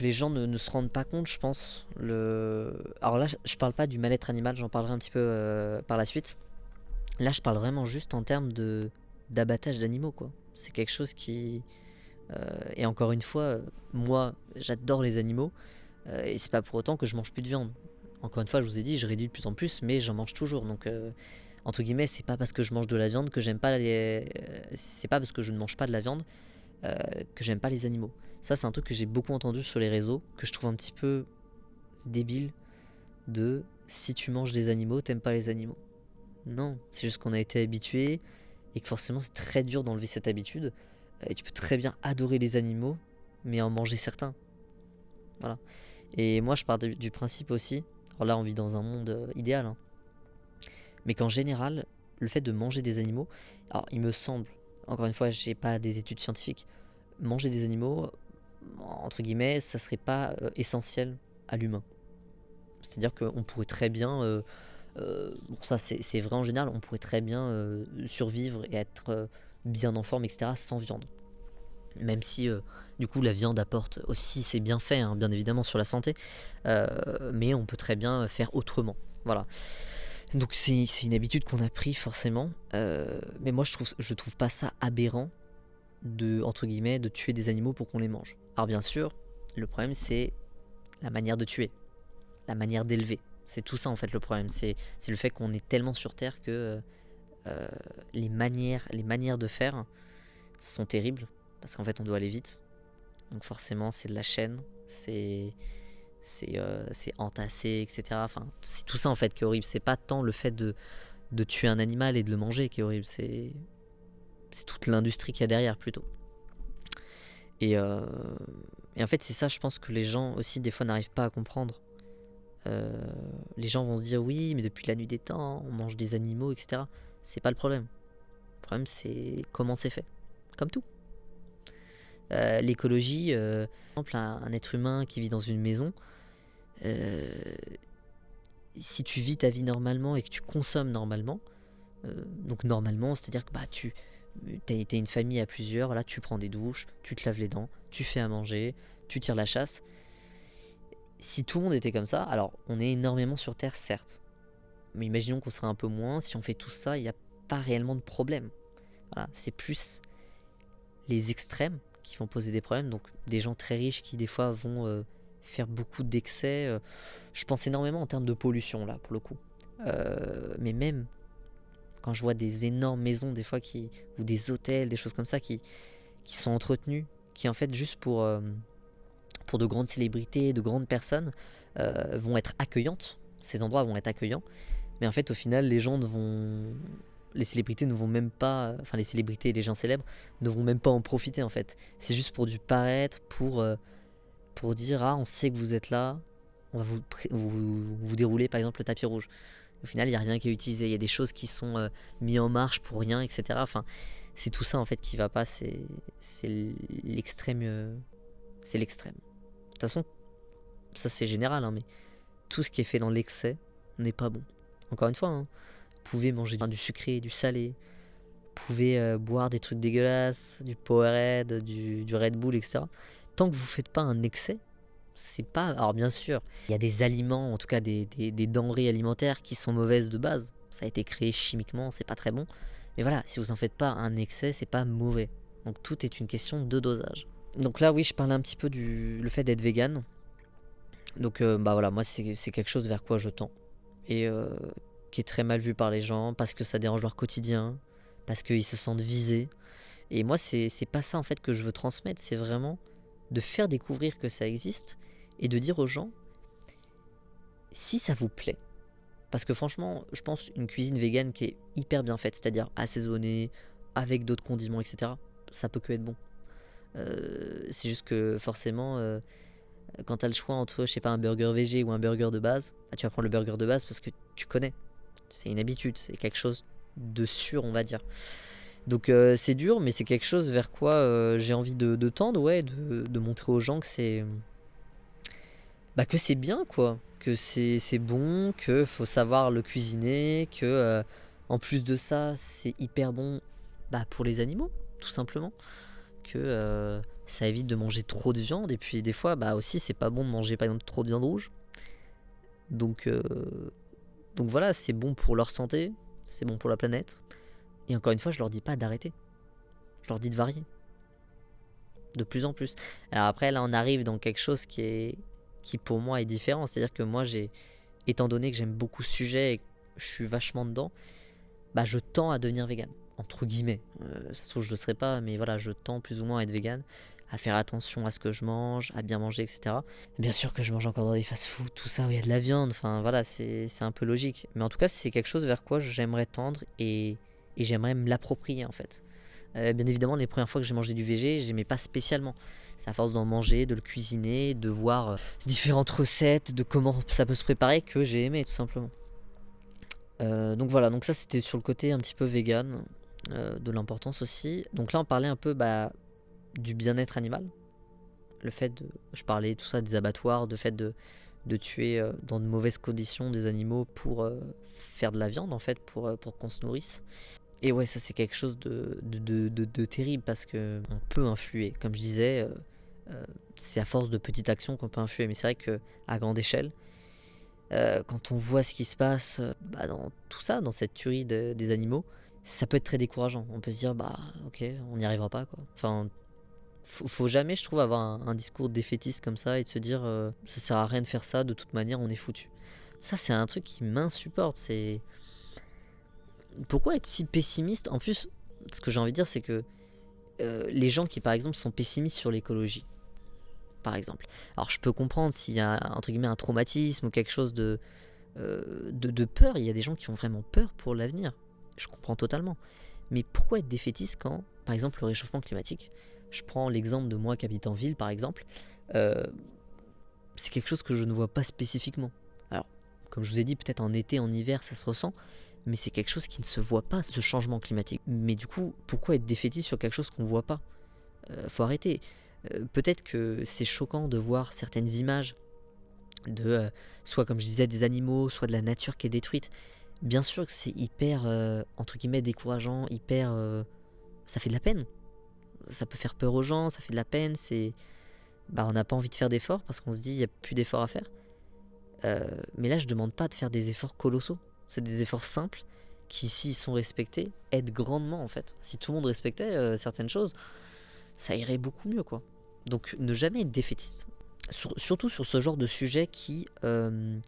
les gens ne se rendent pas compte, je pense. Alors là, je parle pas du mal-être animal, j'en parlerai un petit peu, par la suite. Là, je parle vraiment juste en termes d'abattage d'animaux, quoi. C'est quelque chose et encore une fois, moi, j'adore les animaux, et c'est pas pour autant que je mange plus de viande. Encore une fois, je vous ai dit, je réduis de plus en plus, mais j'en mange toujours. Donc, entre guillemets, c'est pas parce que je mange de la viande que j'aime pas c'est pas parce que je ne mange pas de la viande, heu, que j'aime pas les animaux. Ça, c'est un truc que j'ai beaucoup entendu sur les réseaux, que je trouve un petit peu débile, de si tu manges des animaux, t'aimes pas les animaux. Non, c'est juste qu'on a été habitué et que forcément c'est très dur d'enlever cette habitude. Et tu peux très bien adorer les animaux, mais en manger certains. Voilà. Et moi je pars du principe aussi, alors là on vit dans un monde idéal, hein, mais qu'en général, le fait de manger des animaux, alors il me semble, encore une fois, j'ai pas des études scientifiques, manger des animaux, entre guillemets, ça serait pas essentiel à l'humain. C'est-à-dire qu'on pourrait très bien, bon ça c'est vrai en général, on pourrait très bien survivre et être bien en forme, etc., sans viande. Même si du coup la viande apporte aussi ses bienfaits, hein, bien évidemment sur la santé, mais on peut très bien faire autrement. Voilà. Donc c'est une habitude qu'on a pris forcément, mais moi je trouve pas ça aberrant de, entre guillemets, de tuer des animaux pour qu'on les mange. Alors bien sûr, le problème c'est la manière de tuer, la manière d'élever. C'est tout ça en fait le problème, c'est le fait qu'on est tellement sur terre que les manières de faire sont terribles, parce qu'en fait on doit aller vite. Donc forcément c'est de la chaîne, c'est entassé, etc. Enfin, c'est tout ça en fait qui est horrible. C'est pas tant le fait de tuer un animal et de le manger qui est horrible, c'est toute l'industrie qu'il y a derrière plutôt. Et, euh, et en fait c'est ça je pense que les gens aussi des fois n'arrivent pas à comprendre. Les gens vont se dire oui mais depuis la nuit des temps on mange des animaux, etc. C'est pas le problème. Le problème c'est comment c'est fait. Comme tout. L'écologie, par exemple un être humain qui vit dans une maison, euh, si tu vis ta vie normalement et que tu consommes normalement, donc normalement, c'est-à-dire que bah, t'es une famille à plusieurs, voilà, tu prends des douches, tu te laves les dents, tu fais à manger, tu tires la chasse. Si tout le monde était comme ça, alors on est énormément sur Terre, certes, mais imaginons qu'on serait un peu moins, si on fait tout ça, il n'y a pas réellement de problème. Voilà, c'est plus les extrêmes qui vont poser des problèmes, donc des gens très riches qui des fois vont faire beaucoup d'excès. Je pense énormément en termes de pollution là pour le coup. Mais même quand je vois des énormes maisons des fois ou des hôtels, des choses comme ça qui sont entretenus, qui en fait juste pour de grandes célébrités, de grandes personnes, vont être accueillantes. Ces endroits vont être accueillants, mais en fait au final les célébrités ne vont même pas, enfin les célébrités et les gens célèbres ne vont même pas en profiter en fait. C'est juste pour du paraître, pour dire ah on sait que vous êtes là, on va vous dérouler par exemple le tapis rouge. Au final il n'y a rien qui est utilisé, il y a des choses qui sont mises en marche pour rien, etc. Enfin c'est tout ça en fait qui va pas, c'est l'extrême, c'est l'extrême. De toute façon ça c'est général, hein, mais tout ce qui est fait dans l'excès n'est pas bon. Encore une fois, hein, vous pouvez manger du sucré, du salé, vous pouvez boire des trucs dégueulasses, du Powerade, du Red Bull, etc. Tant que vous faites pas un excès, c'est pas... Alors bien sûr, il y a des aliments, en tout cas des denrées alimentaires qui sont mauvaises de base. Ça a été créé chimiquement, c'est pas très bon. Mais voilà, si vous en faites pas un excès, c'est pas mauvais. Donc tout est une question de dosage. Donc là, oui, je parlais un petit peu le fait d'être vegan. Donc bah voilà, moi c'est quelque chose vers quoi je tends. Et qui est très mal vu par les gens parce que ça dérange leur quotidien, parce qu'ils se sentent visés. Et moi c'est pas ça en fait que je veux transmettre, c'est vraiment de faire découvrir que ça existe et de dire aux gens si ça vous plaît. Parce que franchement, je pense une cuisine végane qui est hyper bien faite, c'est-à-dire assaisonnée, avec d'autres condiments, etc., ça peut que être bon. C'est juste que forcément, quand tu as le choix entre, je sais pas, un burger végé ou un burger de base, bah, tu vas prendre le burger de base parce que tu connais. C'est une habitude, c'est quelque chose de sûr, on va dire. Donc c'est dur, mais c'est quelque chose vers quoi j'ai envie de tendre, ouais, de montrer aux gens que c'est bien, quoi. Que c'est bon, que faut savoir le cuisiner, que en plus de ça, c'est hyper bon bah, pour les animaux, tout simplement. Que ça évite de manger trop de viande, et puis des fois, bah aussi, c'est pas bon de manger par exemple trop de viande rouge. Donc, euh, donc voilà, c'est bon pour leur santé, c'est bon pour la planète. Et encore une fois, je leur dis pas d'arrêter. Je leur dis de varier. De plus en plus. Alors après, là, on arrive dans quelque chose qui pour moi est différent. C'est-à-dire que moi, étant donné que j'aime beaucoup ce sujet et que je suis vachement dedans, bah je tends à devenir vegan. Entre guillemets. Ça se trouve, je le serai pas, mais voilà, je tends plus ou moins à être vegan, à faire attention à ce que je mange, à bien manger, etc. Bien sûr que je mange encore dans des fast-food, tout ça où il y a de la viande, enfin voilà, c'est un peu logique. Mais en tout cas, c'est quelque chose vers quoi j'aimerais tendre et j'aimerais me l'approprier en fait. Bien évidemment, les premières fois que j'ai mangé du végé, j'aimais pas spécialement. C'est à force d'en manger, de le cuisiner, de voir différentes recettes, de comment ça peut se préparer que j'ai aimé tout simplement. Donc voilà, donc ça c'était sur le côté un petit peu vegan, de l'importance aussi. Donc là on parlait un peu du bien-être animal. Je parlais tout ça des abattoirs, de fait de tuer dans de mauvaises conditions des animaux pour faire de la viande en fait, pour qu'on se nourrisse. Et ouais, ça c'est quelque chose de terrible parce que on peut influer. Comme je disais, c'est à force de petites actions qu'on peut influer. Mais c'est vrai qu'à grande échelle, quand on voit ce qui se passe dans tout ça, dans cette tuerie des animaux, ça peut être très décourageant. On peut se dire, bah ok, on n'y arrivera pas quoi. Enfin, faut jamais, je trouve, avoir un discours défaitiste comme ça et de se dire ça sert à rien de faire ça, de toute manière on est foutu. Ça c'est un truc qui m'insupporte. C'est pourquoi être si pessimiste? En plus, ce que j'ai envie de dire, c'est que les gens qui, par exemple, sont pessimistes sur l'écologie, par exemple. Alors, je peux comprendre s'il y a, entre guillemets, un traumatisme ou quelque chose de peur. Il y a des gens qui ont vraiment peur pour l'avenir. Je comprends totalement. Mais pourquoi être défaitiste quand, par exemple, le réchauffement climatique, je prends l'exemple de moi qui habite en ville, par exemple, euh, c'est quelque chose que je ne vois pas spécifiquement. Alors, comme je vous ai dit, peut-être en été, en hiver, ça se ressent, mais c'est quelque chose qui ne se voit pas, ce changement climatique. Mais du coup, pourquoi être défaitiste sur quelque chose qu'on ne voit pas? Faut arrêter. Peut-être que c'est choquant de voir certaines images de, soit comme je disais, des animaux, soit de la nature qui est détruite. Bien sûr que c'est hyper, entre guillemets, décourageant, hyper... ça fait de la peine. Ça peut faire peur aux gens, ça fait de la peine, on n'a pas envie de faire d'efforts parce qu'on se dit il n'y a plus d'efforts à faire. Mais là, je demande pas de faire des efforts colossaux. C'est des efforts simples qui, s'ils sont respectés, aident grandement en fait. Si tout le monde respectait certaines choses, ça irait beaucoup mieux quoi. Donc ne jamais être défaitiste. Surtout sur ce genre de sujet qui ne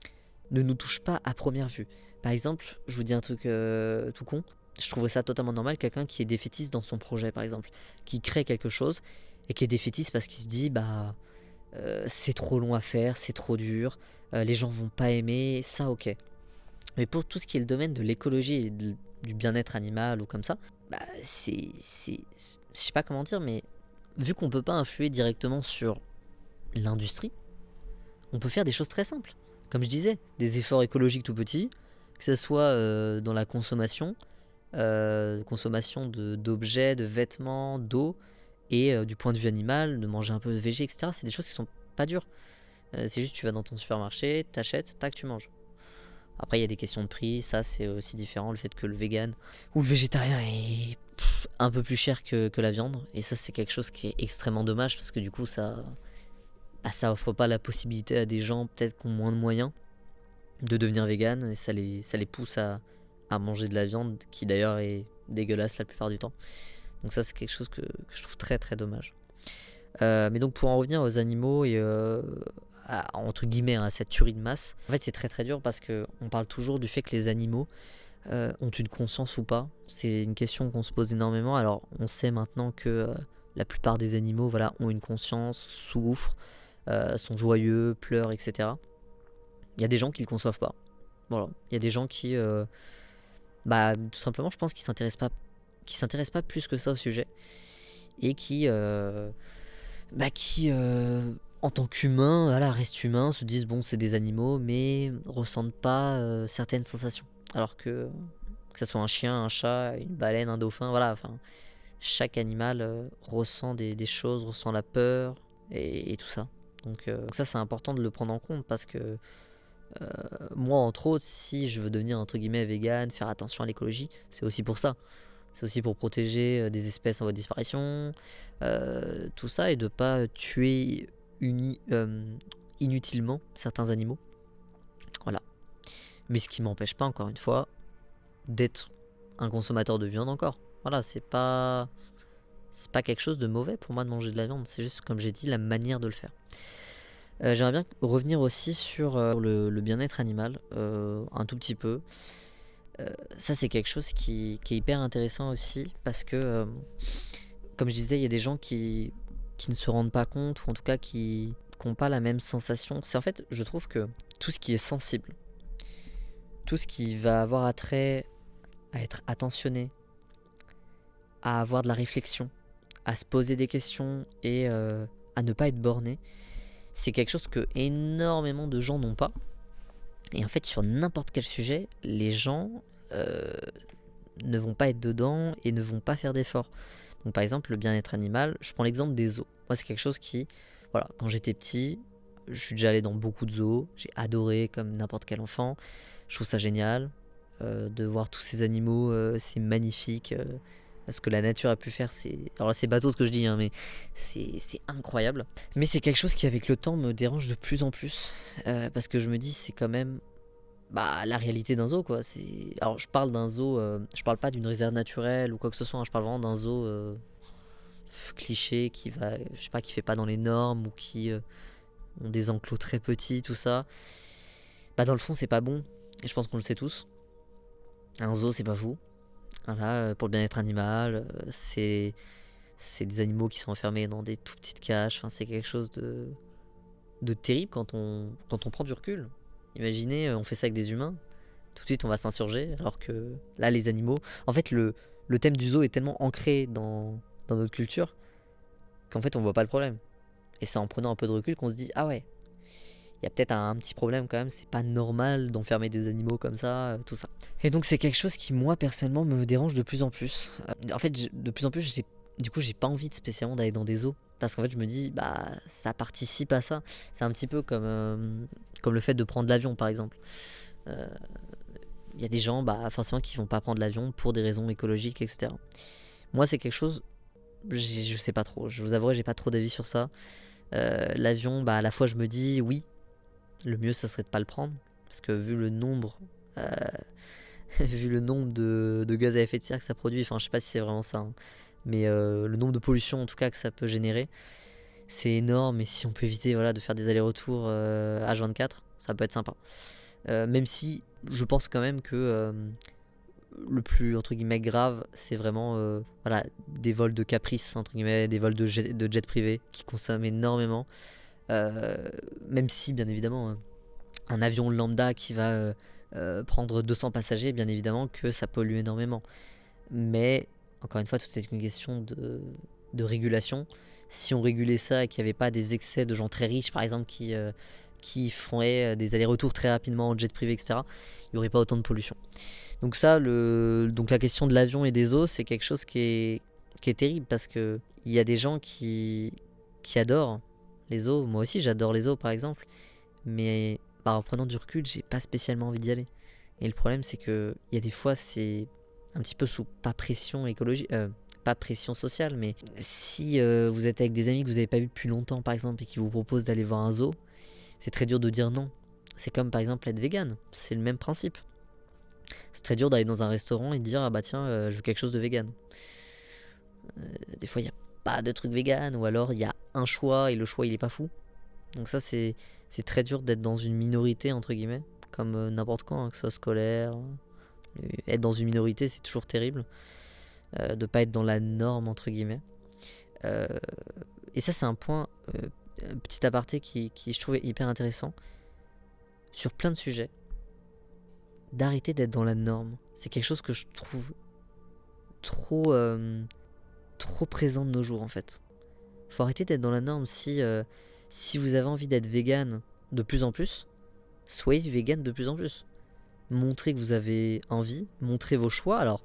nous touche pas à première vue. Par exemple, je vous dis un truc tout con. Je trouverais ça totalement normal, quelqu'un qui est défaitiste dans son projet par exemple, qui crée quelque chose et qui est défaitiste parce qu'il se dit c'est trop long à faire, c'est trop dur, les gens vont pas aimer, ça ok. Mais pour tout ce qui est le domaine de l'écologie et du bien-être animal ou comme ça, je sais pas comment dire, mais vu qu'on peut pas influer directement sur l'industrie, on peut faire des choses très simples. Comme je disais, des efforts écologiques tout petits, que ce soit dans la consommation d'objets, de vêtements, d'eau, et du point de vue animal, de manger un peu de végé, etc. C'est des choses qui sont pas dures. C'est juste tu vas dans ton supermarché, t'achètes, tac, tu manges. Après, il y a des questions de prix, ça c'est aussi différent, le fait que le vegan ou le végétarien est un peu plus cher que la viande. Et ça, c'est quelque chose qui est extrêmement dommage parce que du coup, ça offre pas la possibilité à des gens peut-être qui ont moins de moyens de devenir vegan et ça les pousse à manger de la viande qui d'ailleurs est dégueulasse la plupart du temps. Donc ça, c'est quelque chose que je trouve très très dommage. Mais donc pour en revenir aux animaux et entre guillemets à cette tuerie de masse, en fait c'est très très dur parce que on parle toujours du fait que les animaux ont une conscience ou pas. C'est une question qu'on se pose énormément. Alors on sait maintenant que la plupart des animaux ont une conscience, souffrent, sont joyeux, pleurent, etc. Il y a des gens qui le conçoivent pas. Voilà. Il y a des gens qui, tout simplement, je pense qu'ils s'intéressent pas plus que ça au sujet et qui en tant qu'humains, voilà, restent humains, se disent bon, c'est des animaux, mais ressentent pas certaines sensations. Alors que ce soit un chien, un chat, une baleine, un dauphin, voilà, enfin, chaque animal ressent des choses, ressent la peur et tout ça. Donc ça, c'est important de le prendre en compte parce que moi, entre autres, si je veux devenir entre guillemets vegan, faire attention à l'écologie, c'est aussi pour ça. C'est aussi pour protéger des espèces en voie de disparition, tout ça, et de pas tuer inutilement certains animaux. Voilà. Mais ce qui m'empêche pas, encore une fois, d'être un consommateur de viande encore. Voilà, c'est pas quelque chose de mauvais pour moi de manger de la viande. C'est juste, comme j'ai dit, la manière de le faire. J'aimerais bien revenir aussi sur le bien-être animal, un tout petit peu. Ça, c'est quelque chose qui est hyper intéressant aussi parce que, comme je disais, il y a des gens qui ne se rendent pas compte ou en tout cas qui n'ont pas la même sensation. C'est en fait, je trouve que tout ce qui est sensible, tout ce qui va avoir attrait à être attentionné, à avoir de la réflexion, à se poser des questions et à ne pas être borné, c'est quelque chose que énormément de gens n'ont pas. Et en fait, sur n'importe quel sujet, les gens ne vont pas être dedans et ne vont pas faire d'efforts. Donc par exemple, le bien-être animal, je prends l'exemple des zoos. Moi, c'est quelque chose qui, voilà, quand j'étais petit, Je suis déjà allé dans beaucoup de zoos, j'ai adoré comme n'importe quel enfant. Je trouve ça génial, de voir tous ces animaux, c'est magnifique, ce que la nature a pu faire, alors là, c'est bateau ce que je dis, hein, mais c'est incroyable. Mais c'est quelque chose qui, avec le temps, me dérange de plus en plus, parce que je me dis: «C'est quand même, bah, la réalité d'un zoo, quoi». Alors je parle d'un zoo, je parle pas d'une réserve naturelle ou quoi que ce soit, hein, je parle vraiment d'un zoo, cliché qui va, je sais pas, qui fait pas dans les normes ou qui, ont des enclos très petits, tout ça. Bah, dans le fond, c'est pas bon et je pense qu'on le sait tous. Un zoo, c'est pas fou. Voilà, pour le bien-être animal, c'est des animaux qui sont enfermés dans des tout petites cages. Enfin, c'est quelque chose de terrible quand on prend du recul. Imaginez, on fait ça avec des humains, tout de suite on va s'insurger, alors que là, les animaux, en fait, le thème du zoo est tellement ancré dans notre culture qu'en fait, on voit pas le problème. Et c'est en prenant un peu de recul qu'on se dit: «Ah ouais, il y a peut-être un petit problème quand même, c'est pas normal d'enfermer des animaux comme ça, tout ça». Et donc c'est quelque chose qui, moi, personnellement, me dérange de plus en plus. En fait, de plus en plus, j'ai pas envie de spécialement d'aller dans des zoos. Parce qu'en fait, je me dis, bah, ça participe à ça. C'est un petit peu comme le fait de prendre l'avion, par exemple. Euh, Il y a des gens, bah, forcément, qui vont pas prendre l'avion pour des raisons écologiques, etc. Moi, c'est quelque chose, je sais pas trop. Je vous avouerai, j'ai pas trop d'avis sur ça. L'avion, bah, à la fois, je me dis, oui, le mieux, ça serait de pas le prendre. Parce que vu le nombre, euh, vu le nombre de gaz à effet de serre que ça produit, enfin, je sais pas si c'est vraiment ça, hein, mais le nombre de pollutions, en tout cas, que ça peut générer, c'est énorme. Et si on peut éviter, voilà, de faire des allers-retours H24, ça peut être sympa. Même si je pense quand même que le plus, entre guillemets, grave, c'est vraiment voilà, des vols de caprice, entre guillemets, des vols de jet privé qui consomment énormément. Euh, Même si, bien évidemment, un avion lambda qui va prendre 200 passagers, bien évidemment que ça pollue énormément. Mais, encore une fois, tout est une question de régulation. Si on régulait ça et qu'il n'y avait pas des excès de gens très riches, par exemple, qui feraient des allers-retours très rapidement en jet privé, etc., il n'y aurait pas autant de pollution. Donc ça, donc la question de l'avion et des eaux, c'est quelque chose qui est terrible parce que il y a des gens qui adorent les eaux. Moi aussi, j'adore les eaux, par exemple. Mais bah, en prenant du recul, j'ai pas spécialement envie d'y aller. Et le problème, c'est que il y a des fois, c'est un petit peu sous pas pression écologique, pas pression sociale, mais si vous êtes avec des amis que vous n'avez pas vu depuis longtemps, par exemple, et qui vous proposent d'aller voir un zoo, c'est très dur de dire non. C'est comme par exemple être vegan, c'est le même principe. C'est très dur d'aller dans un restaurant et de dire ah bah tiens, je veux quelque chose de vegan. Des fois, il n'y a pas de truc vegan, ou alors il y a un choix et le choix il est pas fou. Donc ça, c'est très dur d'être dans une minorité, entre guillemets, comme n'importe quoi, hein, que ce soit scolaire. Être dans une minorité, c'est toujours terrible. De pas être dans la norme, entre guillemets. Euh, et ça, c'est un point, petit aparté, qui je trouvais hyper intéressant. Sur plein de sujets, d'arrêter d'être dans la norme. C'est quelque chose que je trouve trop présent de nos jours, en fait. Faut arrêter d'être dans la norme. Si vous avez envie d'être vegan de plus en plus, soyez vegan de plus en plus. Montrez que vous avez envie, montrez vos choix. Alors,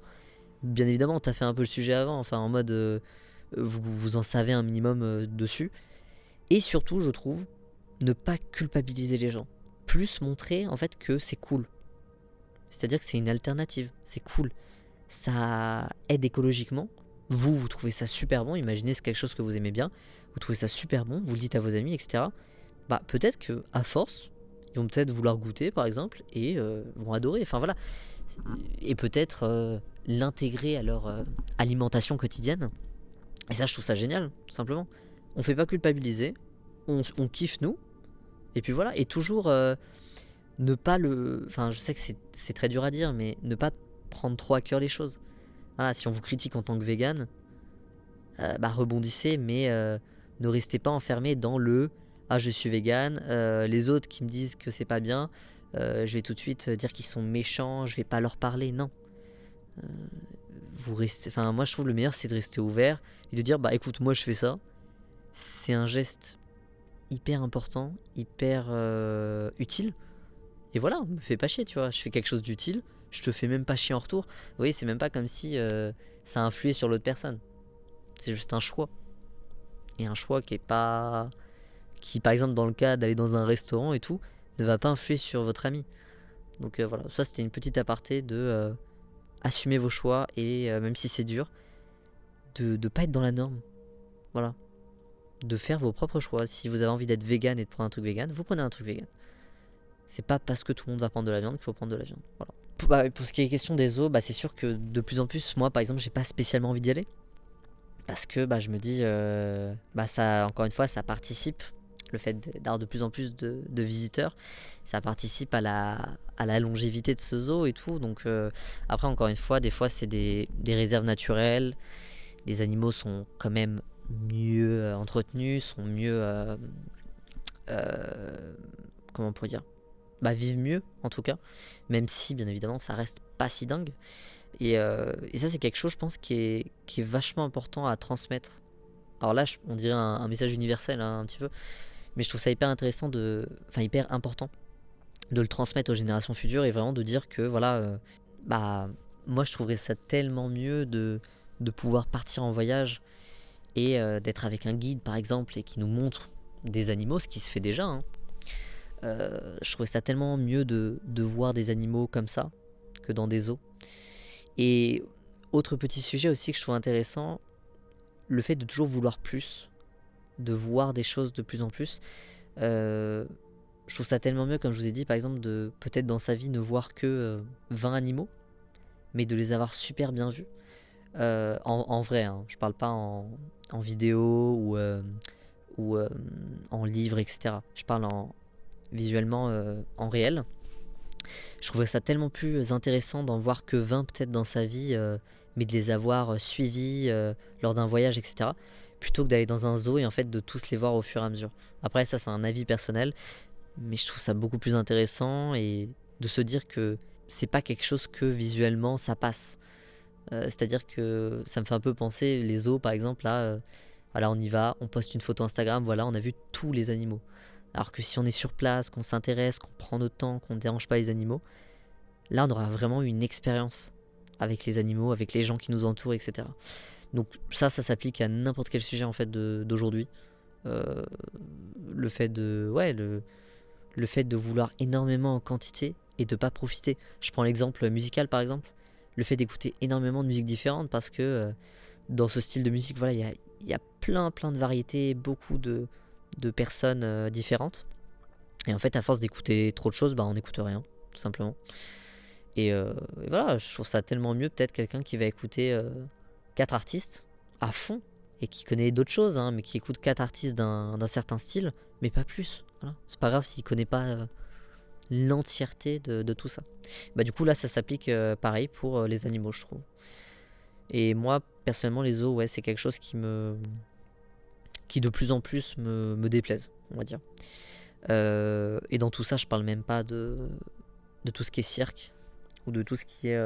bien évidemment, t'as fait un peu le sujet avant, enfin en mode vous en savez un minimum dessus. Et surtout, je trouve, ne pas culpabiliser les gens. Plus montrer en fait que c'est cool. C'est-à-dire que c'est une alternative, c'est cool. Ça aide écologiquement. Vous trouvez ça super bon, imaginez c'est quelque chose que vous aimez bien. Vous trouvez ça super bon, vous le dites à vos amis, etc. Bah peut-être que à force, ils vont peut-être vouloir goûter par exemple et vont adorer. Enfin voilà. Et peut-être l'intégrer à leur alimentation quotidienne. Et ça, je trouve ça génial, tout simplement. On fait pas culpabiliser, on kiffe nous, et puis voilà. Et toujours ne pas le. Enfin, je sais que c'est très dur à dire, mais ne pas prendre trop à cœur les choses. Voilà, si on vous critique en tant que vegan, bah rebondissez, mais ne restez pas enfermé dans le ah je suis vegan, les autres qui me disent que c'est pas bien, je vais tout de suite dire qu'ils sont méchants, je vais pas leur parler, non. Vous restez, enfin moi je trouve le meilleur c'est de rester ouvert et de dire bah écoute moi je fais ça, c'est un geste hyper important, hyper utile. Et voilà, me fais pas chier, tu vois, je fais quelque chose d'utile, je te fais même pas chier en retour. Vous voyez, c'est même pas comme si ça a influé sur l'autre personne. C'est juste un choix. Et un choix qui par exemple dans le cas d'aller dans un restaurant et tout, ne va pas influer sur votre ami. Donc voilà, ça c'était une petite aparté de assumer vos choix et même si c'est dur, de pas être dans la norme. Voilà. De faire vos propres choix. Si vous avez envie d'être vegan et de prendre un truc vegan, vous prenez un truc vegan. C'est pas parce que tout le monde va prendre de la viande qu'il faut prendre de la viande. Voilà. Pour ce qui est question des zoos, c'est sûr que de plus en plus, moi par exemple, j'ai pas spécialement envie d'y aller. Parce que je me dis, ça, encore une fois, ça participe, le fait d'avoir de plus en plus de visiteurs, ça participe à la longévité de ce zoo et tout. Donc après, encore une fois, des fois c'est des réserves naturelles. Les animaux sont quand même mieux entretenus, sont mieux... comment on pourrait dire, vivent mieux en tout cas, même si bien évidemment ça reste pas si dingue. Et ça c'est quelque chose je pense qui est vachement important à transmettre. Alors là on dirait un message universel hein, un petit peu, mais je trouve ça hyper intéressant hyper important de le transmettre aux générations futures et vraiment de dire que voilà, moi je trouverais ça tellement mieux de pouvoir partir en voyage et d'être avec un guide par exemple et qui nous montre des animaux, ce qui se fait déjà hein. Je trouvais ça tellement mieux de voir des animaux comme ça que dans des zoos. Et autre petit sujet aussi que je trouve intéressant, le fait de toujours vouloir plus, de voir des choses de plus en plus. Je trouve ça tellement mieux, comme je vous ai dit, par exemple, de peut-être dans sa vie ne voir que 20 animaux, mais de les avoir super bien vus. En vrai, hein, je parle pas en vidéo ou en livre, etc. Je parle visuellement en réel. Je trouverais ça tellement plus intéressant d'en voir que 20 peut-être dans sa vie, mais de les avoir suivis lors d'un voyage, etc. Plutôt que d'aller dans un zoo et en fait de tous les voir au fur et à mesure. Après ça c'est un avis personnel, mais je trouve ça beaucoup plus intéressant et de se dire que c'est pas quelque chose que visuellement ça passe. C'est-à-dire que ça me fait un peu penser les zoos par exemple là, voilà on y va, on poste une photo Instagram, voilà on a vu tous les animaux. Alors que si on est sur place, qu'on s'intéresse, qu'on prend notre temps, qu'on ne dérange pas les animaux, là on aura vraiment une expérience avec les animaux, avec les gens qui nous entourent, etc. Donc ça s'applique à n'importe quel sujet en fait d'aujourd'hui. Le fait le fait de vouloir énormément en quantité et de pas profiter. Je prends l'exemple musical par exemple, le fait d'écouter énormément de musiques différentes parce que dans ce style de musique, voilà, il y a plein de variétés, beaucoup de personnes différentes. Et en fait, à force d'écouter trop de choses, on n'écoute rien, tout simplement. Et voilà, je trouve ça tellement mieux, peut-être quelqu'un qui va écouter 4 artistes à fond, et qui connaît d'autres choses, hein, mais qui écoute 4 artistes d'un certain style, mais pas plus. Voilà. C'est pas grave s'il connaît pas l'entièreté de tout ça. Du coup, là, ça s'applique pareil pour les animaux, je trouve. Et moi, personnellement, les zoos, ouais, c'est quelque chose qui de plus en plus me déplaise, on va dire. Et dans tout ça, je parle même pas de tout ce qui est cirque, ou de tout ce qui est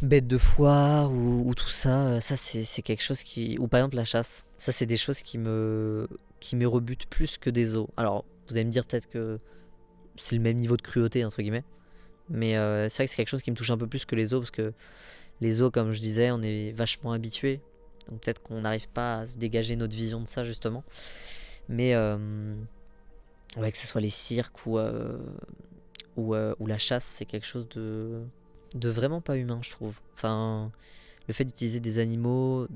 bête de foire, ou tout ça. Ça, c'est quelque chose qui... Ou par exemple la chasse. Ça, c'est des choses qui me rebutent plus que des zoos. Alors, vous allez me dire peut-être que c'est le même niveau de cruauté, entre guillemets. Mais c'est vrai que c'est quelque chose qui me touche un peu plus que les zoos, parce que les zoos, comme je disais, on est vachement habitués. Donc peut-être qu'on n'arrive pas à se dégager notre vision de ça, justement. Mais ouais, que ce soit les cirques ou la chasse, c'est quelque chose de vraiment pas humain, je trouve. Enfin, le fait d'utiliser des animaux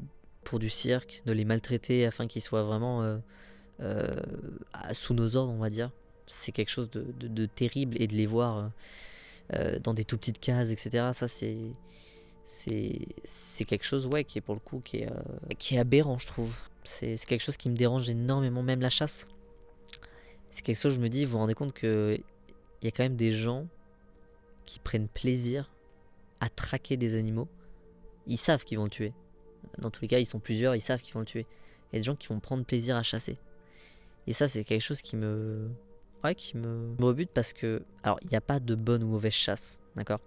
pour du cirque, de les maltraiter afin qu'ils soient vraiment sous nos ordres, on va dire, c'est quelque chose de terrible. Et de les voir dans des tout petites cases, etc., ça c'est quelque chose, ouais, qui est pour le coup qui est aberrant, je trouve. C'est quelque chose qui me dérange énormément, même la chasse. C'est quelque chose, je me dis, vous vous rendez compte que il y a quand même des gens qui prennent plaisir à traquer des animaux. Ils savent qu'ils vont le tuer. Dans tous les cas, ils sont plusieurs, ils savent qu'ils vont le tuer. Il y a des gens qui vont prendre plaisir à chasser. Et ça, c'est quelque chose qui me rebute parce que... Alors, il n'y a pas de bonne ou mauvaise chasse, d'accord ?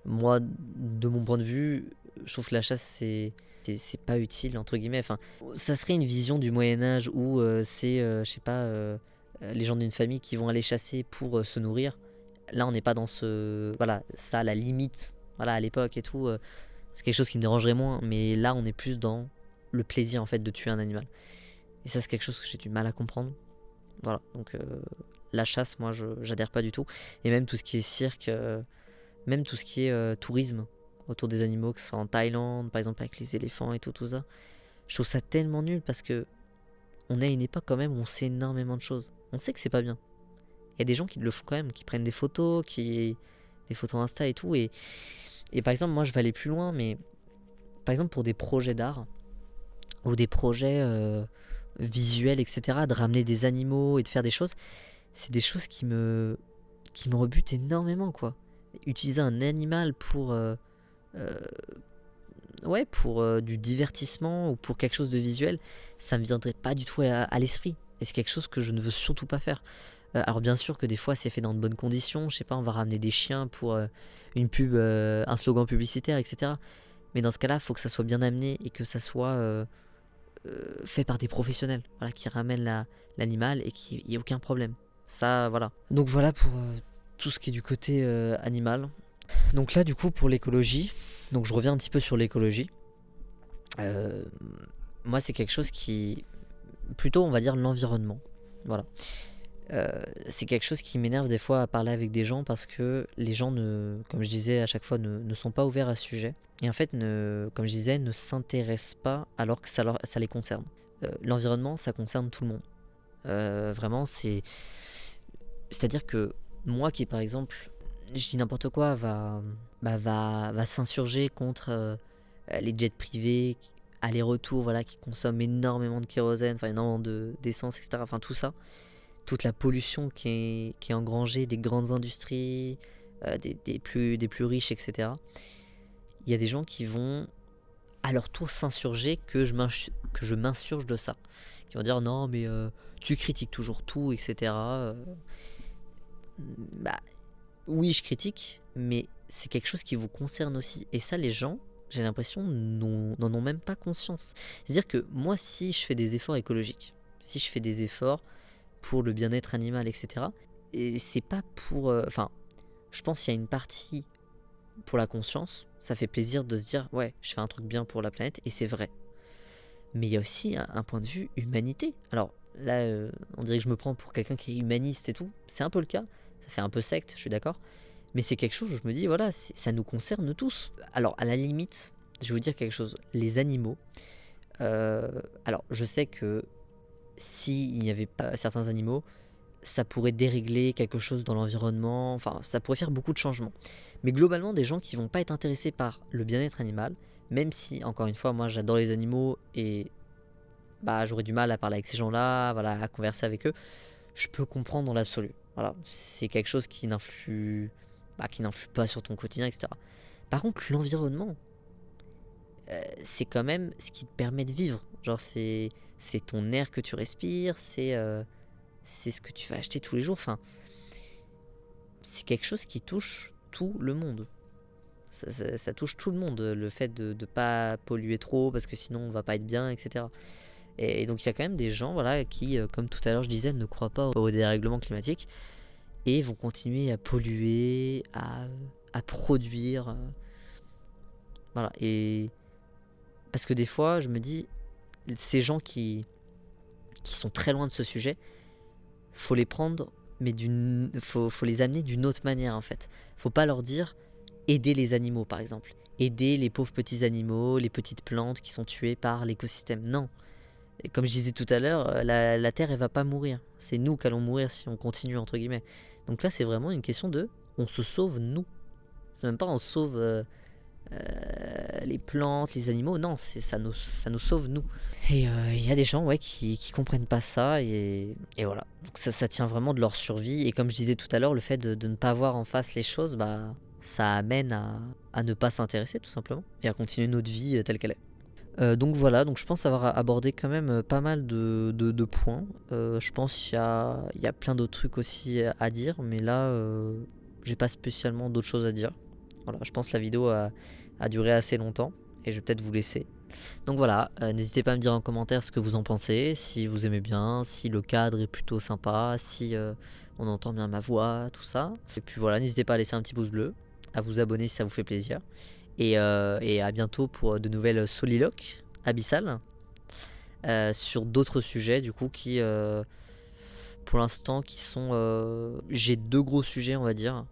Moi, de mon point de vue, je trouve que la chasse, c'est pas utile, entre guillemets. Enfin, ça serait une vision du Moyen-Âge où c'est, je sais pas, les gens d'une famille qui vont aller chasser pour se nourrir. Là, on n'est pas dans ce... Voilà, ça, à la limite, voilà, à l'époque et tout, c'est quelque chose qui me dérangerait moins. Mais là, on est plus dans le plaisir, en fait, de tuer un animal. Et Et ça, c'est quelque chose que j'ai du mal à comprendre. Voilà, donc la chasse, moi, j'adhère pas du tout. Et même tout ce qui est cirque, même tout ce qui est tourisme autour des animaux, que ce soit en Thaïlande, par exemple avec les éléphants et tout ça. Je trouve ça tellement nul parce que on est à une époque quand même où on sait énormément de choses. On sait que c'est pas bien. Il y a des gens qui le font quand même, qui prennent des photos, des photos Insta et tout. Et par exemple, moi, je vais aller plus loin, mais par exemple pour des projets d'art ou des projets visuels, etc., de ramener des animaux et de faire des choses, c'est des choses qui me rebutent énormément, quoi. Utiliser un animal euh, pour du divertissement ou pour quelque chose de visuel, ça me viendrait pas du tout à l'esprit. Et c'est quelque chose que je ne veux surtout pas faire. Alors bien sûr que des fois c'est fait dans de bonnes conditions, je sais pas, on va ramener des chiens pour une pub, un slogan publicitaire, etc. Mais dans ce cas-là, il faut que ça soit bien amené et que ça soit fait par des professionnels, voilà, qui ramènent l'animal et qu'il n'y ait aucun problème. Ça, voilà. Donc voilà pour tout ce qui est du côté animal. Donc là, du coup, pour l'écologie, donc je reviens un petit peu sur l'écologie. Euh, Moi, c'est quelque chose qui... Plutôt, on va dire l'environnement. Voilà. C'est quelque chose qui m'énerve des fois à parler avec des gens parce que les gens, comme je disais à chaque fois, ne sont pas ouverts à ce sujet. Et en fait, comme je disais, ne s'intéressent pas alors que ça les concerne. L'environnement, ça concerne tout le monde. Vraiment, c'est-à-dire que moi qui, par exemple, je dis n'importe quoi, va s'insurger contre les jets privés, aller-retour, voilà, qui consomment énormément de kérosène, enfin énormément d'essence, etc. Enfin tout ça, toute la pollution qui est engrangée des grandes industries, des plus riches, etc. Il y a des gens qui vont à leur tour s'insurger que je m'insurge de ça. Qui vont dire non mais tu critiques toujours tout, etc. Bah oui, je critique, mais c'est quelque chose qui vous concerne aussi. Et ça, les gens, j'ai l'impression, n'en ont même pas conscience. C'est-à-dire que moi, si je fais des efforts écologiques, si je fais des efforts pour le bien-être animal, etc., et c'est pas pour... Enfin, je pense qu'il y a une partie pour la conscience. Ça fait plaisir de se dire, ouais, je fais un truc bien pour la planète, et c'est vrai. Mais il y a aussi un point de vue humanité. Alors là, on dirait que je me prends pour quelqu'un qui est humaniste et tout. C'est un peu le cas. Ça fait un peu secte, je suis d'accord. Mais c'est quelque chose où je me dis, voilà, ça nous concerne tous. Alors, à la limite, je vais vous dire quelque chose. Les animaux, alors je sais que s'il n'y avait pas certains animaux, ça pourrait dérégler quelque chose dans l'environnement, enfin, ça pourrait faire beaucoup de changements. Mais globalement, des gens qui vont pas être intéressés par le bien-être animal, même si, encore une fois, moi j'adore les animaux et bah, j'aurais du mal à parler avec ces gens-là, voilà, à converser avec eux, je peux comprendre dans l'absolu. Voilà, c'est quelque chose qui n'influe pas sur ton quotidien, etc. Par contre, l'environnement, c'est quand même ce qui te permet de vivre. Genre, c'est ton air que tu respires, c'est ce que tu vas acheter tous les jours. Enfin, c'est quelque chose qui touche tout le monde. Ça touche tout le monde, le fait de ne pas polluer trop, parce que sinon on va pas être bien, etc. Et donc il y a quand même des gens, voilà, qui, comme tout à l'heure je disais, ne croient pas au dérèglement climatique et vont continuer à polluer, à produire. Voilà. Et parce que des fois, je me dis, ces gens qui sont très loin de ce sujet, faut les prendre, mais faut les amener d'une autre manière en fait. Faut pas leur dire aider les animaux par exemple. Aider les pauvres petits animaux, les petites plantes qui sont tuées par l'écosystème. Non. Et comme je disais tout à l'heure, la Terre elle va pas mourir. C'est nous qui allons mourir si on continue entre guillemets. Donc là c'est vraiment une question de on se sauve nous. C'est même pas on sauve les plantes, les animaux. Non, ça nous sauve nous. Et il y a des gens ouais, qui comprennent pas ça et voilà. Donc ça tient vraiment de leur survie. Et comme je disais tout à l'heure, le fait de ne pas voir en face les choses, bah, ça amène à ne pas s'intéresser tout simplement et à continuer notre vie telle qu'elle est. Donc voilà, donc je pense avoir abordé quand même pas mal de points. Je pense qu'il y a plein d'autres trucs aussi à dire, mais là, j'ai pas spécialement d'autres choses à dire. Voilà, je pense que la vidéo a duré assez longtemps et je vais peut-être vous laisser. Donc voilà, n'hésitez pas à me dire en commentaire ce que vous en pensez, si vous aimez bien, si le cadre est plutôt sympa, si on entend bien ma voix, tout ça. Et puis voilà, n'hésitez pas à laisser un petit pouce bleu, à vous abonner si ça vous fait plaisir. Et à bientôt pour de nouvelles soliloques abyssales. sur d'autres sujets du coup qui, pour l'instant qui sont, j'ai 2 gros sujets on va dire.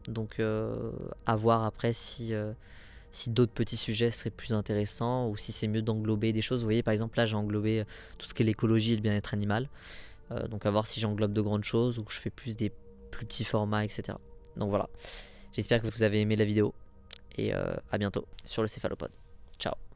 Donc à voir après si d'autres petits sujets seraient plus intéressants ou si c'est mieux d'englober des choses. Vous voyez par exemple là j'ai englobé, tout ce qui est l'écologie et le bien-être animal. Donc à voir si j'englobe de grandes choses ou que je fais plus des plus petits formats et cetera. Donc voilà, j'espère que vous avez aimé la vidéo et à bientôt sur le Céphalopode. Ciao.